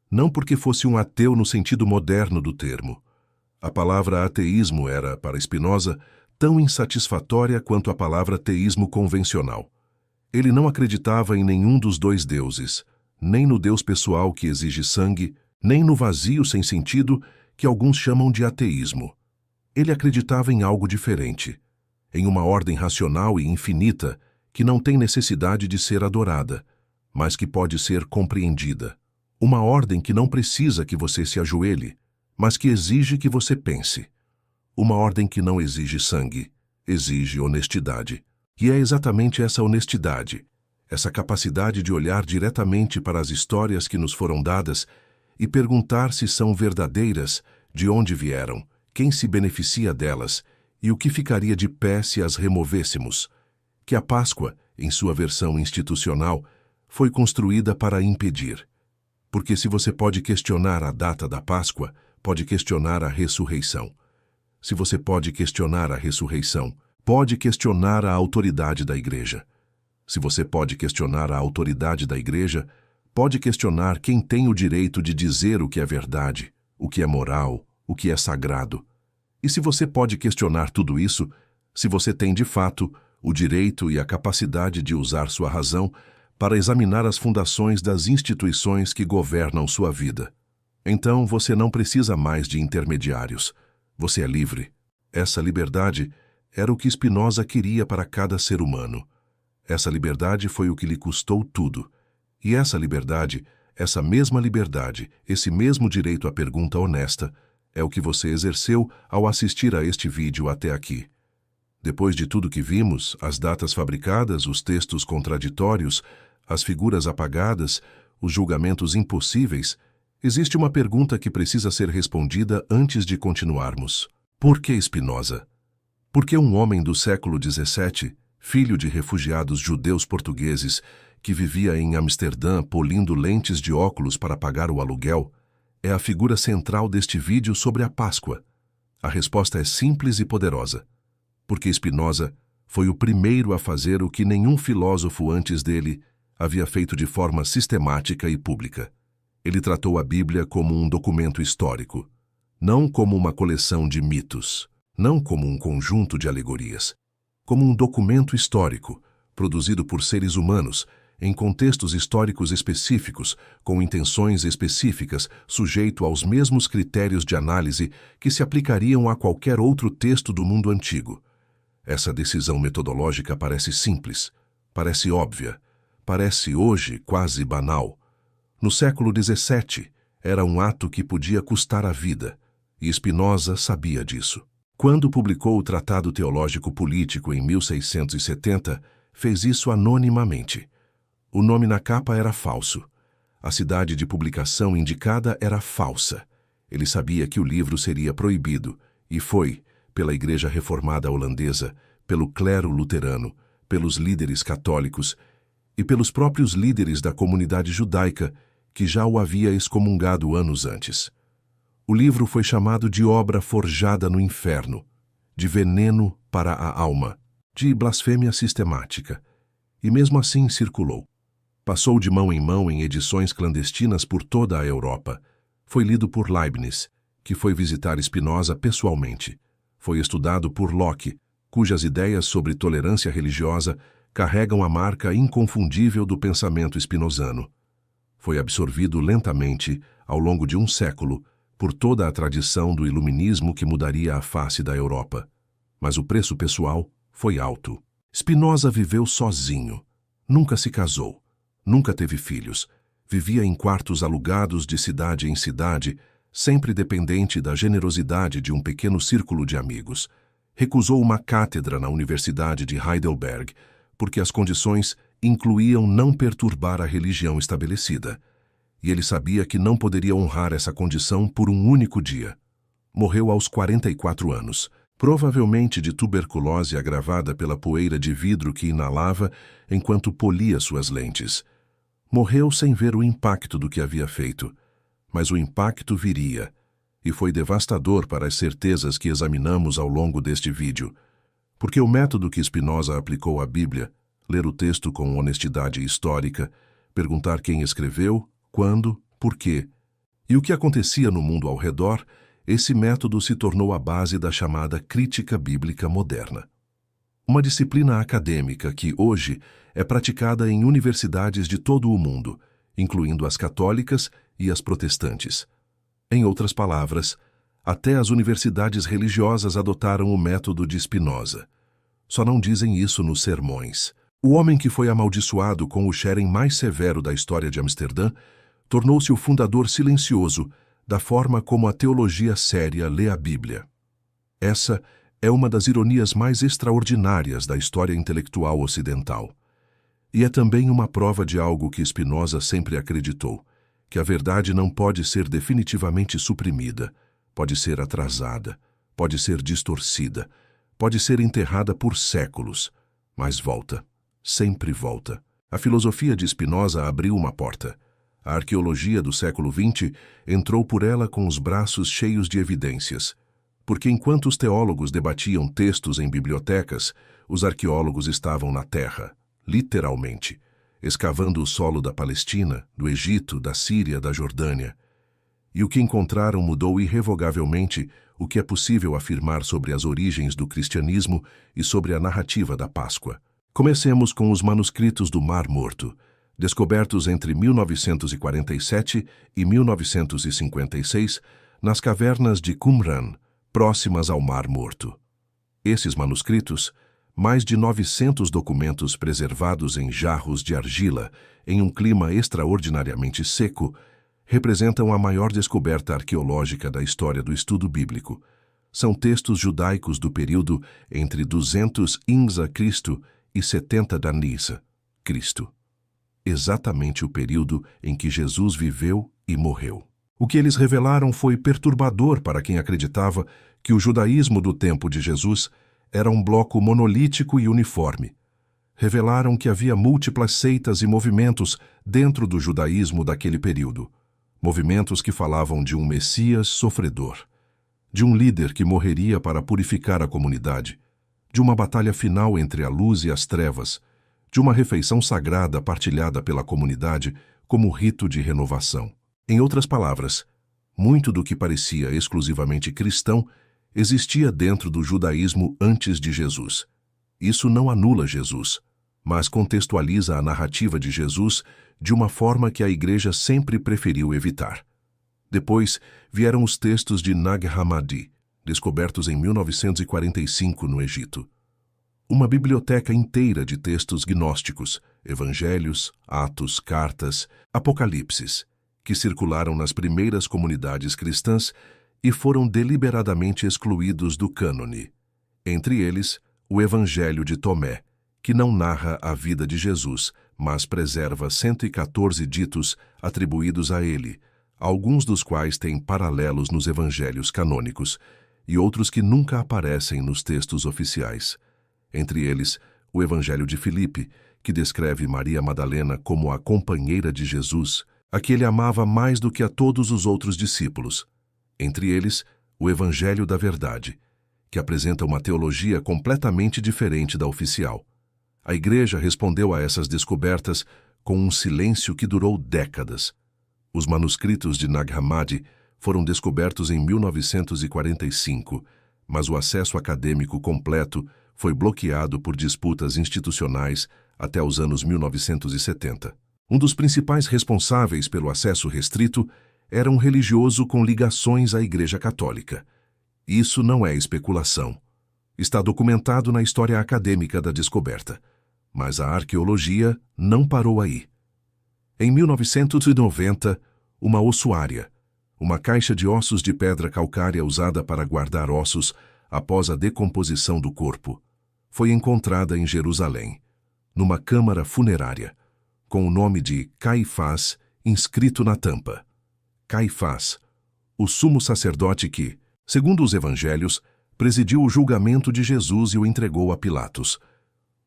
Não porque fosse um ateu no sentido moderno do termo. A palavra ateísmo era, para Spinoza, tão insatisfatória quanto a palavra teísmo convencional. Ele não acreditava em nenhum dos dois deuses, nem no Deus pessoal que exige sangue, nem no vazio sem sentido que alguns chamam de ateísmo. Ele acreditava em algo diferente, em uma ordem racional e infinita que não tem necessidade de ser adorada, mas que pode ser compreendida. Uma ordem que não precisa que você se ajoelhe, mas que exige que você pense. Uma ordem que não exige sangue, exige honestidade. E é exatamente essa honestidade, essa capacidade de olhar diretamente para as histórias que nos foram dadas e perguntar se são verdadeiras, de onde vieram, quem se beneficia delas e o que ficaria de pé se as removêssemos, que a Páscoa, em sua versão institucional, foi construída para impedir. Porque se você pode questionar a data da Páscoa, pode questionar a ressurreição. Se você pode questionar a ressurreição, pode questionar a autoridade da Igreja. Se você pode questionar a autoridade da Igreja, pode questionar quem tem o direito de dizer o que é verdade, o que é moral, o que é sagrado. E se você pode questionar tudo isso, se você tem de fato o direito e a capacidade de usar sua razão para examinar as fundações das instituições que governam sua vida, então você não precisa mais de intermediários. Você é livre. Essa liberdade era o que Spinoza queria para cada ser humano. Essa liberdade foi o que lhe custou tudo. E essa liberdade, essa mesma liberdade, esse mesmo direito à pergunta honesta, é o que você exerceu ao assistir a este vídeo até aqui. Depois de tudo que vimos, as datas fabricadas, os textos contraditórios, as figuras apagadas, os julgamentos impossíveis, existe uma pergunta que precisa ser respondida antes de continuarmos. Por que Spinoza? Por que um homem do século XVII, filho de refugiados judeus portugueses, que vivia em Amsterdã polindo lentes de óculos para pagar o aluguel, é a figura central deste vídeo sobre a Páscoa? A resposta é simples e poderosa. Porque Spinoza foi o primeiro a fazer o que nenhum filósofo antes dele havia feito de forma sistemática e pública. Ele tratou a Bíblia como um documento histórico, não como uma coleção de mitos, não como um conjunto de alegorias, como um documento histórico, produzido por seres humanos, em contextos históricos específicos, com intenções específicas, sujeito aos mesmos critérios de análise que se aplicariam a qualquer outro texto do mundo antigo. Essa decisão metodológica parece simples, parece óbvia, parece hoje quase banal. No século XVII, era um ato que podia custar a vida, e Spinoza sabia disso. Quando publicou o Tratado Teológico Político em 1670, fez isso anonimamente. O nome na capa era falso. A cidade de publicação indicada era falsa. Ele sabia que o livro seria proibido, e foi, pela Igreja Reformada Holandesa, pelo clero luterano, pelos líderes católicos e pelos próprios líderes da comunidade judaica, que já o havia excomungado anos antes. O livro foi chamado de obra forjada no inferno, de veneno para a alma, de blasfêmia sistemática, e mesmo assim circulou. Passou de mão em edições clandestinas por toda a Europa. Foi lido por Leibniz, que foi visitar Spinoza pessoalmente. Foi estudado por Locke, cujas ideias sobre tolerância religiosa carregam a marca inconfundível do pensamento spinozano. Foi absorvido lentamente, ao longo de um século, por toda a tradição do iluminismo que mudaria a face da Europa. Mas o preço pessoal foi alto. Spinoza viveu sozinho. Nunca se casou. Nunca teve filhos. Vivia em quartos alugados de cidade em cidade, sempre dependente da generosidade de um pequeno círculo de amigos. Recusou uma cátedra na Universidade de Heidelberg, porque as condições incluíam não perturbar a religião estabelecida. E ele sabia que não poderia honrar essa condição por um único dia. Morreu aos 44 anos, provavelmente de tuberculose agravada pela poeira de vidro que inalava enquanto polia suas lentes. Morreu sem ver o impacto do que havia feito, mas o impacto viria, e foi devastador para as certezas que examinamos ao longo deste vídeo, porque o método que Spinoza aplicou à Bíblia, ler o texto com honestidade histórica, perguntar quem escreveu, quando, por quê, e o que acontecia no mundo ao redor, esse método se tornou a base da chamada crítica bíblica moderna. Uma disciplina acadêmica que, hoje, é praticada em universidades de todo o mundo, incluindo as católicas e as protestantes. Em outras palavras, Até as universidades religiosas adotaram o método de Spinoza. Só não dizem isso nos sermões. O homem que foi amaldiçoado com o xerém mais severo da história de Amsterdã tornou-se o fundador silencioso da forma como a teologia séria lê a Bíblia. Essa é uma das ironias mais extraordinárias da história intelectual ocidental. E é também uma prova de algo que Spinoza sempre acreditou, que a verdade não pode ser definitivamente suprimida, pode ser atrasada, pode ser distorcida, pode ser enterrada por séculos, mas volta, sempre volta. A filosofia de Spinoza abriu uma porta. A arqueologia do século XX entrou por ela com os braços cheios de evidências, porque enquanto os teólogos debatiam textos em bibliotecas, os arqueólogos estavam na terra, literalmente, escavando o solo da Palestina, do Egito, da Síria, da Jordânia. E o que encontraram mudou irrevogavelmente o que é possível afirmar sobre as origens do cristianismo e sobre a narrativa da Páscoa. Comecemos com os manuscritos do Mar Morto, descobertos entre 1947 e 1956 nas cavernas de Qumran, próximas ao Mar Morto. Esses manuscritos, mais de 900 documentos preservados em jarros de argila, em um clima extraordinariamente seco, representam a maior descoberta arqueológica da história do estudo bíblico. São textos judaicos do período entre 200 INSA e 70 DANISA, Cristo. Exatamente o período em que Jesus viveu e morreu. O que eles revelaram foi perturbador para quem acreditava que o judaísmo do tempo de Jesus era um bloco monolítico e uniforme. Revelaram que havia múltiplas seitas e movimentos dentro do judaísmo daquele período. Movimentos que falavam de um Messias sofredor, de um líder que morreria para purificar a comunidade, de uma batalha final entre a luz e as trevas, de uma refeição sagrada partilhada pela comunidade como rito de renovação. Em outras palavras, muito do que parecia exclusivamente cristão existia dentro do judaísmo antes de Jesus. Isso não anula Jesus, mas contextualiza a narrativa de Jesus de uma forma que a Igreja sempre preferiu evitar. Depois vieram os textos de Nag Hammadi, descobertos em 1945 no Egito. Uma biblioteca inteira de textos gnósticos, evangelhos, atos, cartas, apocalipses, que circularam nas primeiras comunidades cristãs e foram deliberadamente excluídos do cânone. Entre eles, o Evangelho de Tomé, que não narra a vida de Jesus, mas preserva 114 ditos atribuídos a ele, alguns dos quais têm paralelos nos evangelhos canônicos, e outros que nunca aparecem nos textos oficiais. Entre eles, o Evangelho de Filipe, que descreve Maria Madalena como a companheira de Jesus, a que ele amava mais do que a todos os outros discípulos. Entre eles, o Evangelho da Verdade, que apresenta uma teologia completamente diferente da oficial. A Igreja respondeu a essas descobertas com um silêncio que durou décadas. Os manuscritos de Nag Hammadi foram descobertos em 1945, mas o acesso acadêmico completo foi bloqueado por disputas institucionais até os anos 1970. Um dos principais responsáveis pelo acesso restrito era um religioso com ligações à Igreja Católica. Isso não é especulação. Está documentado na história acadêmica da descoberta. Mas a arqueologia não parou aí. Em 1990, uma ossuária, uma caixa de ossos de pedra calcária usada para guardar ossos após a decomposição do corpo, foi encontrada em Jerusalém, numa câmara funerária, com o nome de Caifás inscrito na tampa. Caifás, o sumo sacerdote que, segundo os evangelhos, presidiu o julgamento de Jesus e o entregou a Pilatos.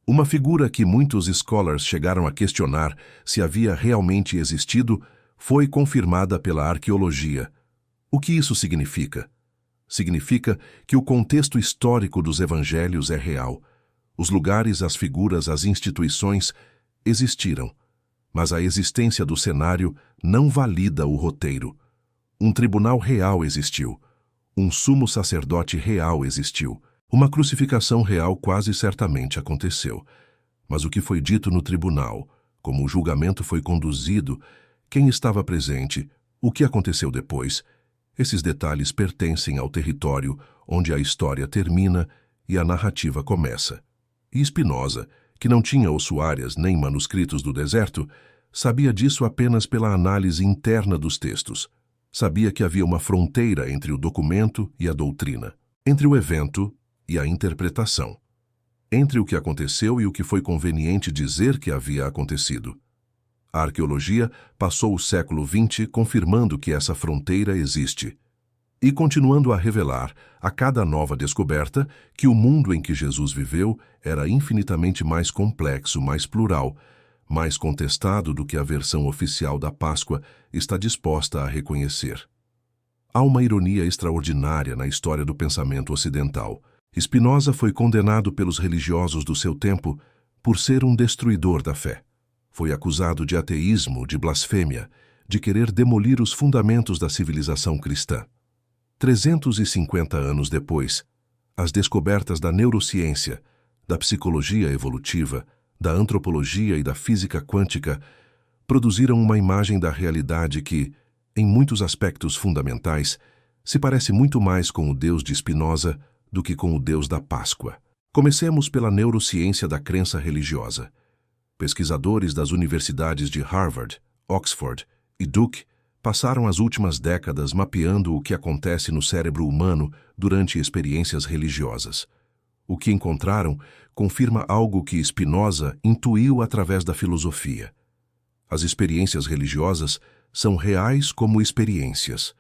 Uma figura que muitos scholars chegaram a questionar se havia realmente existido foi confirmada pela arqueologia. O que isso significa? Significa que o contexto histórico dos evangelhos é real. Os lugares, as figuras, as instituições existiram, mas a existência do cenário não valida o roteiro. Um tribunal real existiu. Um sumo sacerdote real existiu. Uma crucificação real quase certamente aconteceu. Mas o que foi dito no tribunal, como o julgamento foi conduzido, quem estava presente, o que aconteceu depois, Esses detalhes pertencem ao território onde a história termina e a narrativa começa. E Spinoza, que não tinha ossuárias nem manuscritos do deserto, sabia disso apenas pela análise interna dos textos. Sabia que havia uma fronteira entre o documento e a doutrina, entre o evento e a interpretação, entre o que aconteceu e o que foi conveniente dizer que havia acontecido. A arqueologia passou o século XX confirmando que essa fronteira existe e continuando a revelar, a cada nova descoberta, que o mundo em que Jesus viveu era infinitamente mais complexo, mais plural, mais contestado do que a versão oficial da Páscoa está disposta a reconhecer. Há uma ironia extraordinária na história do pensamento ocidental. Spinoza foi condenado pelos religiosos do seu tempo por ser um destruidor da fé. Foi acusado de ateísmo, de blasfêmia, de querer demolir os fundamentos da civilização cristã. 350 anos depois, as descobertas da neurociência, da psicologia evolutiva, da antropologia e da física quântica produziram uma imagem da realidade que, em muitos aspectos fundamentais, se parece muito mais com o Deus de Spinoza do que com o Deus da Páscoa. Comecemos pela neurociência da crença religiosa. Pesquisadores das universidades de Harvard, Oxford e Duke passaram as últimas décadas mapeando o que acontece no cérebro humano durante experiências religiosas. O que encontraram confirma algo que Spinoza intuiu através da filosofia. As experiências religiosas são reais como experiências.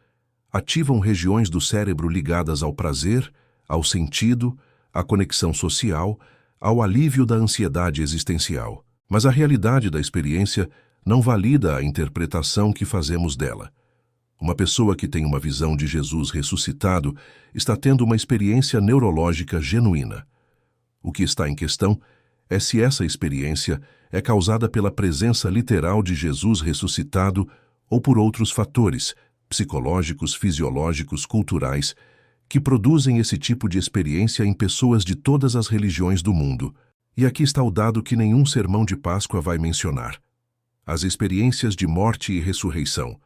Ativam regiões do cérebro ligadas ao prazer, ao sentido, à conexão social, ao alívio da ansiedade existencial. Mas a realidade da experiência não valida a interpretação que fazemos dela. Uma pessoa que tem uma visão de Jesus ressuscitado está tendo uma experiência neurológica genuína. O que está em questão é se essa experiência é causada pela presença literal de Jesus ressuscitado ou por outros fatores, psicológicos, fisiológicos, culturais, que produzem esse tipo de experiência em pessoas de todas as religiões do mundo. E aqui está o dado que nenhum sermão de Páscoa vai mencionar. As experiências de morte e ressurreição,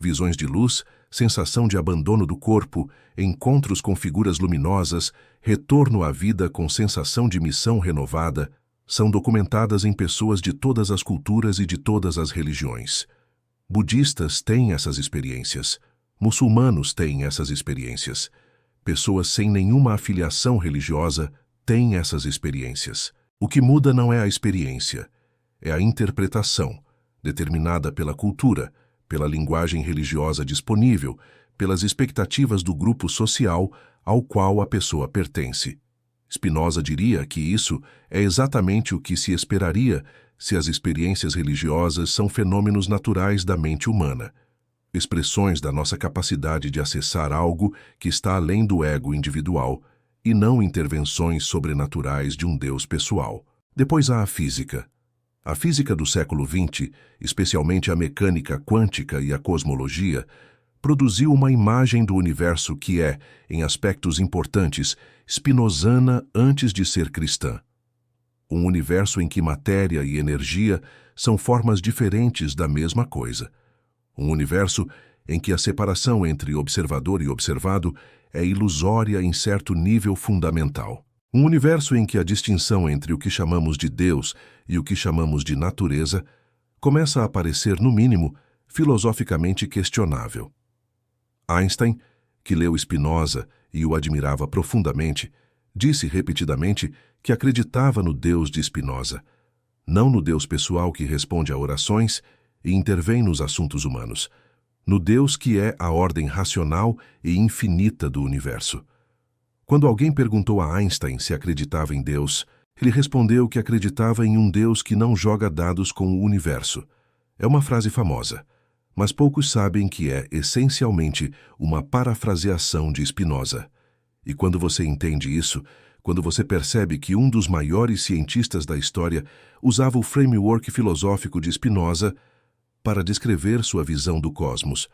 visões de luz, sensação de abandono do corpo, encontros com figuras luminosas, retorno à vida com sensação de missão renovada, são documentadas em pessoas de todas as culturas e de todas as religiões. Budistas têm essas experiências, muçulmanos têm essas experiências, pessoas sem nenhuma afiliação religiosa têm essas experiências. O que muda não é a experiência, é a interpretação, determinada pela cultura, pela linguagem religiosa disponível, pelas expectativas do grupo social ao qual a pessoa pertence. Spinoza diria que isso é exatamente o que se esperaria se as experiências religiosas são fenômenos naturais da mente humana, expressões da nossa capacidade de acessar algo que está além do ego individual e não intervenções sobrenaturais de um Deus pessoal. Depois há a física. A física do século XX, especialmente a mecânica quântica e a cosmologia, produziu uma imagem do universo que é, em aspectos importantes, spinozana antes de ser cristã. Um universo em que matéria e energia são formas diferentes da mesma coisa. Um universo em que a separação entre observador e observado é ilusória em certo nível fundamental. Um universo em que a distinção entre o que chamamos de Deus e o que chamamos de natureza começa a parecer, no mínimo, filosoficamente questionável. Einstein, que leu Spinoza e o admirava profundamente, disse repetidamente que acreditava no Deus de Spinoza, não no Deus pessoal que responde a orações e intervém nos assuntos humanos, no Deus que é a ordem racional e infinita do universo. Quando alguém perguntou a Einstein se acreditava em Deus, ele respondeu que acreditava em um Deus que não joga dados com o universo. É uma frase famosa, mas poucos sabem que é, essencialmente, uma parafraseação de Spinoza. E quando você entende isso, quando você percebe que um dos maiores cientistas da história usava o framework filosófico de Spinoza para descrever sua visão do cosmos,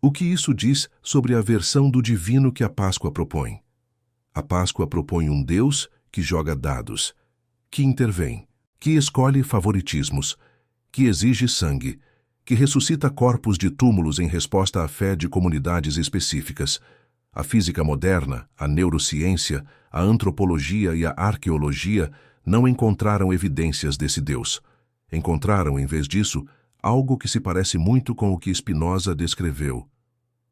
o que isso diz sobre a versão do divino que a Páscoa propõe? A Páscoa propõe um Deus que joga dados, que intervém, que escolhe favoritismos, que exige sangue, que ressuscita corpos de túmulos em resposta à fé de comunidades específicas. A física moderna, a neurociência, a antropologia e a arqueologia não encontraram evidências desse Deus. Encontraram, em vez disso, algo que se parece muito com o que Spinoza descreveu.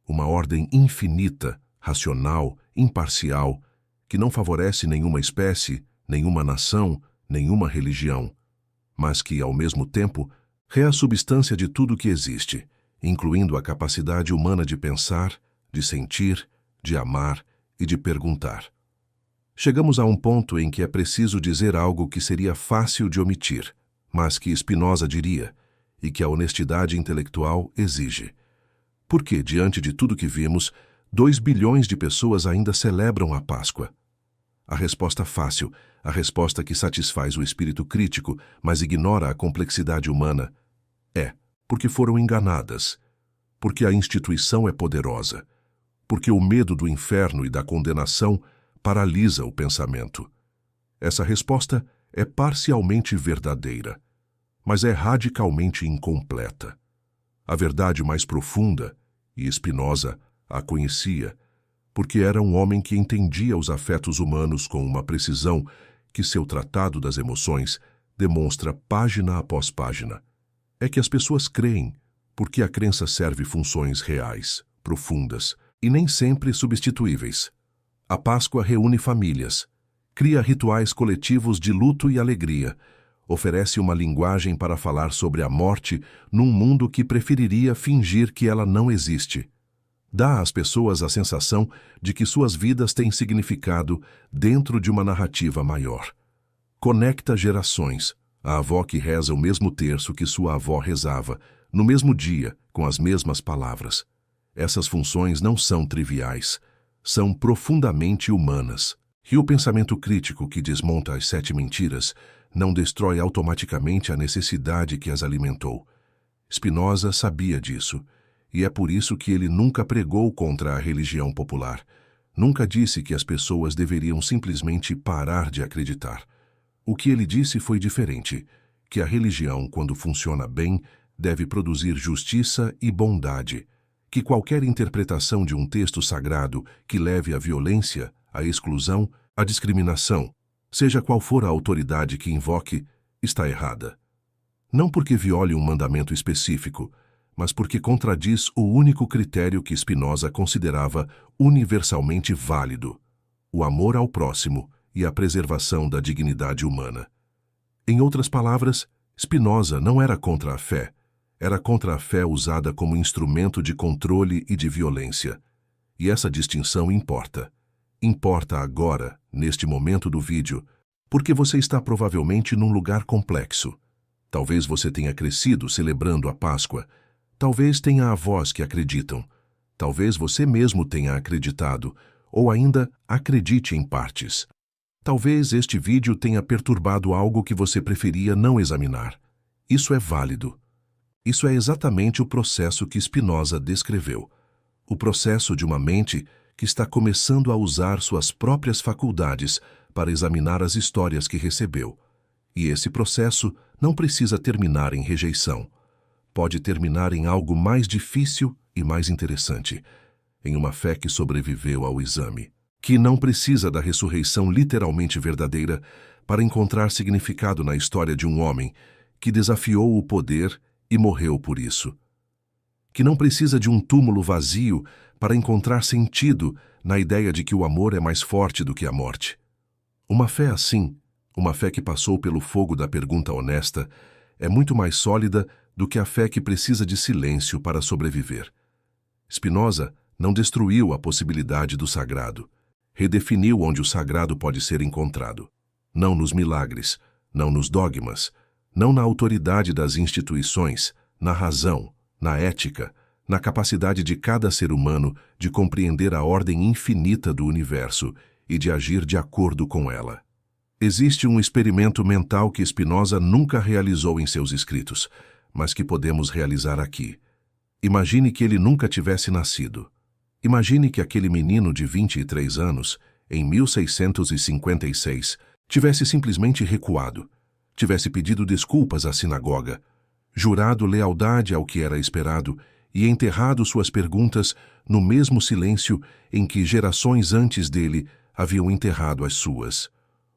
Uma ordem infinita, racional, imparcial, que não favorece nenhuma espécie, nenhuma nação, nenhuma religião, mas que, ao mesmo tempo, é a substância de tudo que existe, incluindo a capacidade humana de pensar, de sentir, de amar e de perguntar. Chegamos a um ponto em que é preciso dizer algo que seria fácil de omitir, mas que Spinoza diria, e que a honestidade intelectual exige. Por que, diante de tudo que vimos, 2 bilhões de pessoas ainda celebram a Páscoa? A resposta fácil, a resposta que satisfaz o espírito crítico, mas ignora a complexidade humana, é porque foram enganadas, porque a instituição é poderosa, porque o medo do inferno e da condenação paralisa o pensamento. Essa resposta é parcialmente verdadeira, mas é radicalmente incompleta. A verdade mais profunda, e Spinoza a conhecia, porque era um homem que entendia os afetos humanos com uma precisão que seu Tratado das Emoções demonstra página após página. É que as pessoas creem, porque a crença serve funções reais, profundas e nem sempre substituíveis. A Páscoa reúne famílias, cria rituais coletivos de luto e alegria, oferece uma linguagem para falar sobre a morte num mundo que preferiria fingir que ela não existe. Dá às pessoas a sensação de que suas vidas têm significado dentro de uma narrativa maior. Conecta gerações. A avó que reza o mesmo terço que sua avó rezava, no mesmo dia, com as mesmas palavras. Essas funções não são triviais, são profundamente humanas. E o pensamento crítico que desmonta as 7 mentiras não destrói automaticamente a necessidade que as alimentou. Spinoza sabia disso, e é por isso que ele nunca pregou contra a religião popular. Nunca disse que as pessoas deveriam simplesmente parar de acreditar. O que ele disse foi diferente, que a religião, quando funciona bem, deve produzir justiça e bondade, que qualquer interpretação de um texto sagrado que leve à violência, à exclusão, à discriminação, seja qual for a autoridade que invoque, está errada. Não porque viole um mandamento específico, mas porque contradiz o único critério que Spinoza considerava universalmente válido: o amor ao próximo e a preservação da dignidade humana. Em outras palavras, Spinoza não era contra a fé, era contra a fé usada como instrumento de controle e de violência. E essa distinção importa. Importa agora, neste momento do vídeo, porque você está provavelmente num lugar complexo. Talvez você tenha crescido celebrando a Páscoa, talvez tenha avós que acreditam, talvez você mesmo tenha acreditado, ou ainda acredite em partes. Talvez este vídeo tenha perturbado algo que você preferia não examinar. Isso é válido. Isso é exatamente o processo que Spinoza descreveu. O processo de uma mente que está começando a usar suas próprias faculdades para examinar as histórias que recebeu. E esse processo não precisa terminar em rejeição. Pode terminar em algo mais difícil e mais interessante, em uma fé que sobreviveu ao exame, que não precisa da ressurreição literalmente verdadeira para encontrar significado na história de um homem que desafiou o poder e morreu por isso, que não precisa de um túmulo vazio para encontrar sentido na ideia de que o amor é mais forte do que a morte. Uma fé assim, uma fé que passou pelo fogo da pergunta honesta, é muito mais sólida do que a fé que precisa de silêncio para sobreviver. Spinoza não destruiu a possibilidade do sagrado, redefiniu onde o sagrado pode ser encontrado. Não nos milagres, não nos dogmas, não na autoridade das instituições, na razão, na ética, na capacidade de cada ser humano de compreender a ordem infinita do universo e de agir de acordo com ela. Existe um experimento mental que Spinoza nunca realizou em seus escritos, mas que podemos realizar aqui. Imagine que ele nunca tivesse nascido. Imagine que aquele menino de 23 anos, em 1656, tivesse simplesmente recuado, tivesse pedido desculpas à sinagoga, jurado lealdade ao que era esperado e enterrado suas perguntas no mesmo silêncio em que gerações antes dele haviam enterrado as suas.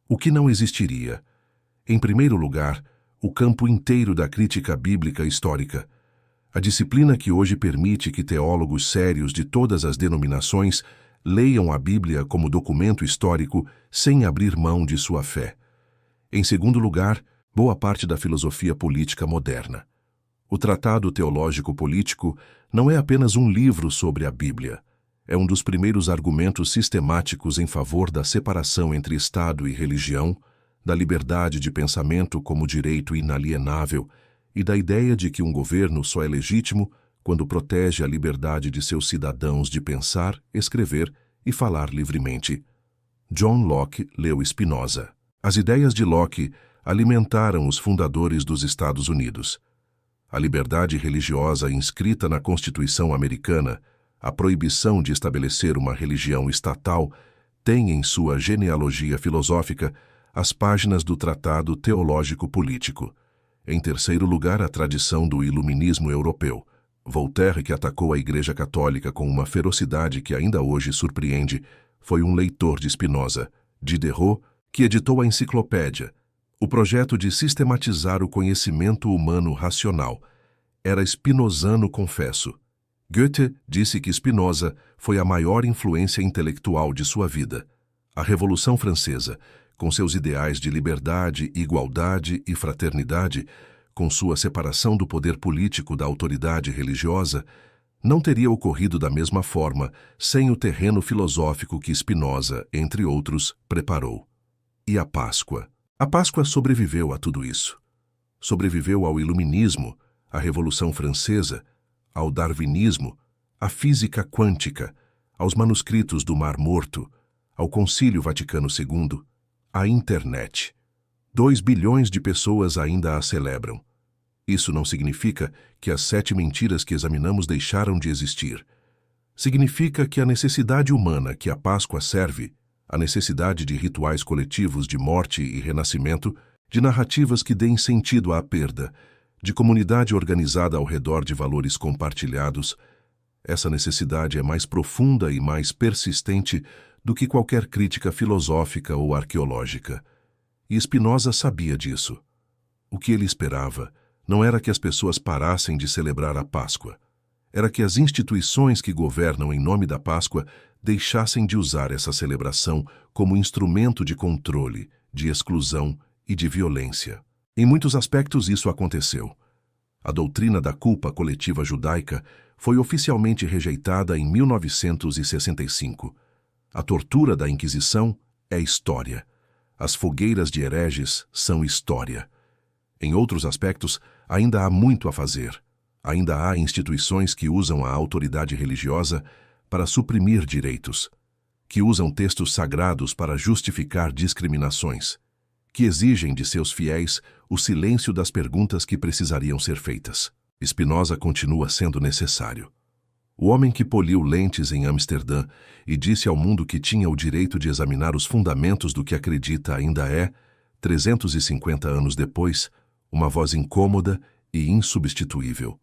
O que não existiria? Em primeiro lugar, o campo inteiro da crítica bíblica histórica. A disciplina que hoje permite que teólogos sérios de todas as denominações leiam a Bíblia como documento histórico sem abrir mão de sua fé. Em segundo lugar, boa parte da filosofia política moderna. O Tratado Teológico Político não é apenas um livro sobre a Bíblia. É um dos primeiros argumentos sistemáticos em favor da separação entre Estado e religião, da liberdade de pensamento como direito inalienável e da ideia de que um governo só é legítimo quando protege a liberdade de seus cidadãos de pensar, escrever e falar livremente. John Locke leu Spinoza. As ideias de Locke alimentaram os fundadores dos Estados Unidos. A liberdade religiosa inscrita na Constituição americana, a proibição de estabelecer uma religião estatal, tem em sua genealogia filosófica as páginas do Tratado Teológico Político. Em terceiro lugar, a tradição do iluminismo europeu. Voltaire, que atacou a Igreja Católica com uma ferocidade que ainda hoje surpreende, foi um leitor de Spinoza. Diderot, que editou a Enciclopédia, o projeto de sistematizar o conhecimento humano racional, era spinozano confesso. Goethe disse que Spinoza foi a maior influência intelectual de sua vida. A Revolução Francesa, com seus ideais de liberdade, igualdade e fraternidade, com sua separação do poder político da autoridade religiosa, não teria ocorrido da mesma forma sem o terreno filosófico que Spinoza, entre outros, preparou. E a Páscoa? A Páscoa sobreviveu a tudo isso. Sobreviveu ao iluminismo, à Revolução Francesa, ao darwinismo, à física quântica, aos manuscritos do Mar Morto, ao Concílio Vaticano II, à internet. 2 bilhões de pessoas ainda a celebram. Isso não significa que as 7 mentiras que examinamos deixaram de existir. Significa que a necessidade humana que a Páscoa serve, a necessidade de rituais coletivos de morte e renascimento, de narrativas que deem sentido à perda, de comunidade organizada ao redor de valores compartilhados, essa necessidade é mais profunda e mais persistente do que qualquer crítica filosófica ou arqueológica. E Spinoza sabia disso. O que ele esperava não era que as pessoas parassem de celebrar a Páscoa. Era que as instituições que governam em nome da Páscoa deixassem de usar essa celebração como instrumento de controle, de exclusão e de violência. Em muitos aspectos isso aconteceu. A doutrina da culpa coletiva judaica foi oficialmente rejeitada em 1965. A tortura da Inquisição é história. As fogueiras de hereges são história. Em outros aspectos, ainda há muito a fazer. Ainda há instituições que usam a autoridade religiosa para suprimir direitos, que usam textos sagrados para justificar discriminações, que exigem de seus fiéis o silêncio das perguntas que precisariam ser feitas. Spinoza continua sendo necessário. O homem que poliu lentes em Amsterdã e disse ao mundo que tinha o direito de examinar os fundamentos do que acredita ainda é, 350 anos depois, uma voz incômoda e insubstituível.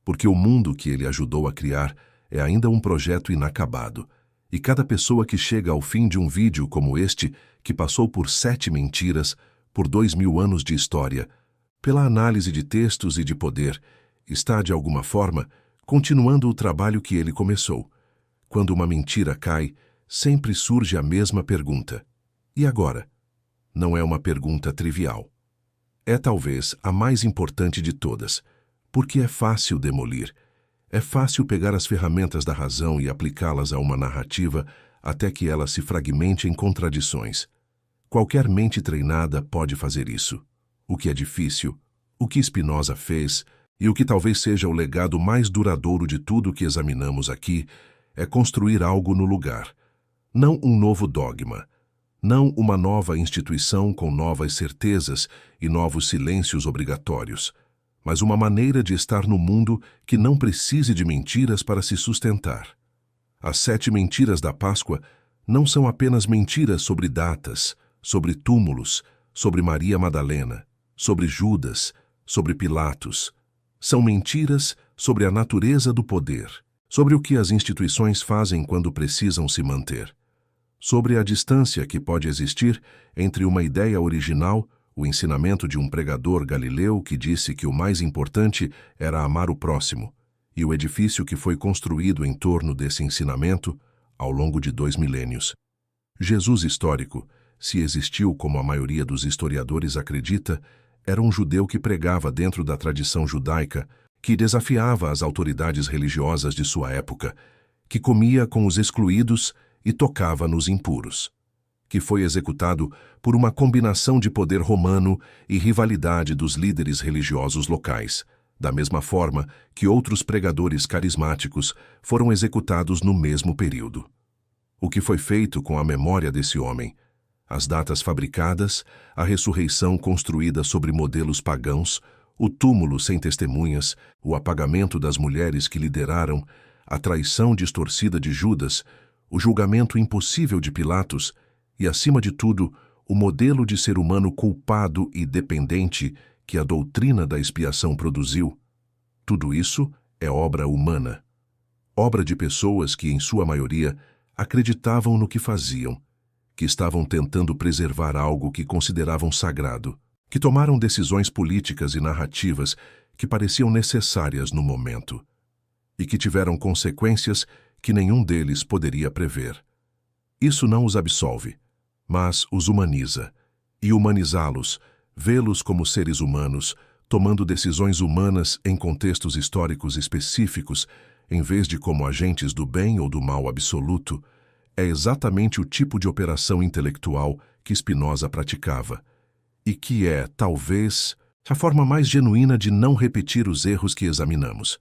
Porque o mundo que ele ajudou a criar é ainda um projeto inacabado, e cada pessoa que chega ao fim de um vídeo como este, que passou por 7 mentiras, por 2000 anos de história, pela análise de textos e de poder, está, de alguma forma, continuando o trabalho que ele começou. Quando uma mentira cai, sempre surge a mesma pergunta. E agora? Não é uma pergunta trivial. É talvez a mais importante de todas, porque é fácil demolir. É fácil pegar as ferramentas da razão e aplicá-las a uma narrativa até que ela se fragmente em contradições. Qualquer mente treinada pode fazer isso. O que é difícil, o que Spinoza fez, e o que talvez seja o legado mais duradouro de tudo que examinamos aqui, é construir algo no lugar. Não um novo dogma, não uma nova instituição com novas certezas e novos silêncios obrigatórios, mas uma maneira de estar no mundo que não precise de mentiras para se sustentar. As 7 mentiras da Páscoa não são apenas mentiras sobre datas, sobre túmulos, sobre Maria Madalena, sobre Judas, sobre Pilatos, São mentiras sobre a natureza do poder, sobre o que as instituições fazem quando precisam se manter, sobre a distância que pode existir entre uma ideia original, o ensinamento de um pregador galileu que disse que o mais importante era amar o próximo, e o edifício que foi construído em torno desse ensinamento ao longo de 2 milênios. Jesus histórico, se existiu como a maioria dos historiadores acredita, era um judeu que pregava dentro da tradição judaica, que desafiava as autoridades religiosas de sua época, que comia com os excluídos e tocava nos impuros, que foi executado por uma combinação de poder romano e rivalidade dos líderes religiosos locais, da mesma forma que outros pregadores carismáticos foram executados no mesmo período. O que foi feito com a memória desse homem? As datas fabricadas, a ressurreição construída sobre modelos pagãos, o túmulo sem testemunhas, o apagamento das mulheres que lideraram, a traição distorcida de Judas, o julgamento impossível de Pilatos e, acima de tudo, o modelo de ser humano culpado e dependente que a doutrina da expiação produziu. Tudo isso é obra humana. Obra de pessoas que, em sua maioria, acreditavam no que faziam, que estavam tentando preservar algo que consideravam sagrado, que tomaram decisões políticas e narrativas que pareciam necessárias no momento, e que tiveram consequências que nenhum deles poderia prever. Isso não os absolve, mas os humaniza, e humanizá-los, vê-los como seres humanos, tomando decisões humanas em contextos históricos específicos, em vez de como agentes do bem ou do mal absoluto, é exatamente o tipo de operação intelectual que Spinoza praticava, e que é, talvez, a forma mais genuína de não repetir os erros que examinamos.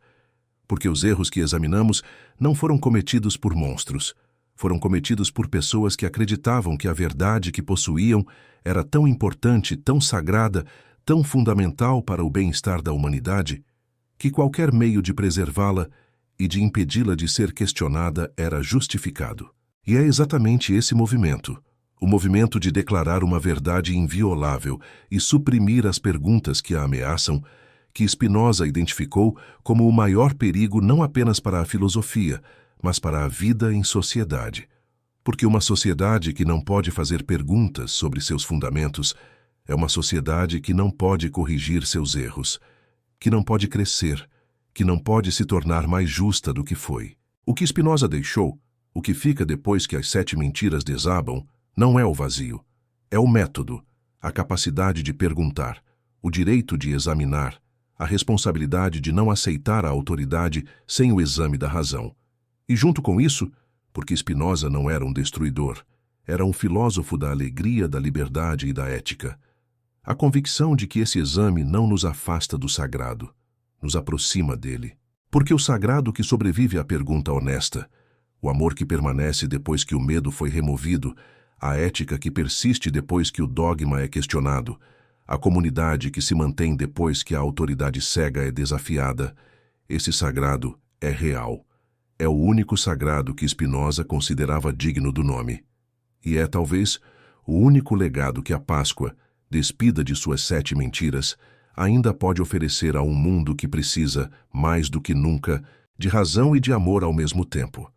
Porque os erros que examinamos não foram cometidos por monstros, foram cometidos por pessoas que acreditavam que a verdade que possuíam era tão importante, tão sagrada, tão fundamental para o bem-estar da humanidade, que qualquer meio de preservá-la e de impedi-la de ser questionada era justificado. E é exatamente esse movimento, o movimento de declarar uma verdade inviolável e suprimir as perguntas que a ameaçam, que Spinoza identificou como o maior perigo não apenas para a filosofia, mas para a vida em sociedade. Porque uma sociedade que não pode fazer perguntas sobre seus fundamentos é uma sociedade que não pode corrigir seus erros, que não pode crescer, que não pode se tornar mais justa do que foi. O que Spinoza deixou, o que fica depois que as 7 mentiras desabam, não é o vazio, é o método, a capacidade de perguntar, o direito de examinar, a responsabilidade de não aceitar a autoridade sem o exame da razão. E junto com isso, porque Spinoza não era um destruidor, era um filósofo da alegria, da liberdade e da ética, a convicção de que esse exame não nos afasta do sagrado, nos aproxima dele. Porque o sagrado que sobrevive à pergunta honesta, o amor que permanece depois que o medo foi removido, a ética que persiste depois que o dogma é questionado, a comunidade que se mantém depois que a autoridade cega é desafiada, esse sagrado é real. É o único sagrado que Spinoza considerava digno do nome. E é, talvez, o único legado que a Páscoa, despida de suas 7 mentiras, ainda pode oferecer a um mundo que precisa, mais do que nunca, de razão e de amor ao mesmo tempo.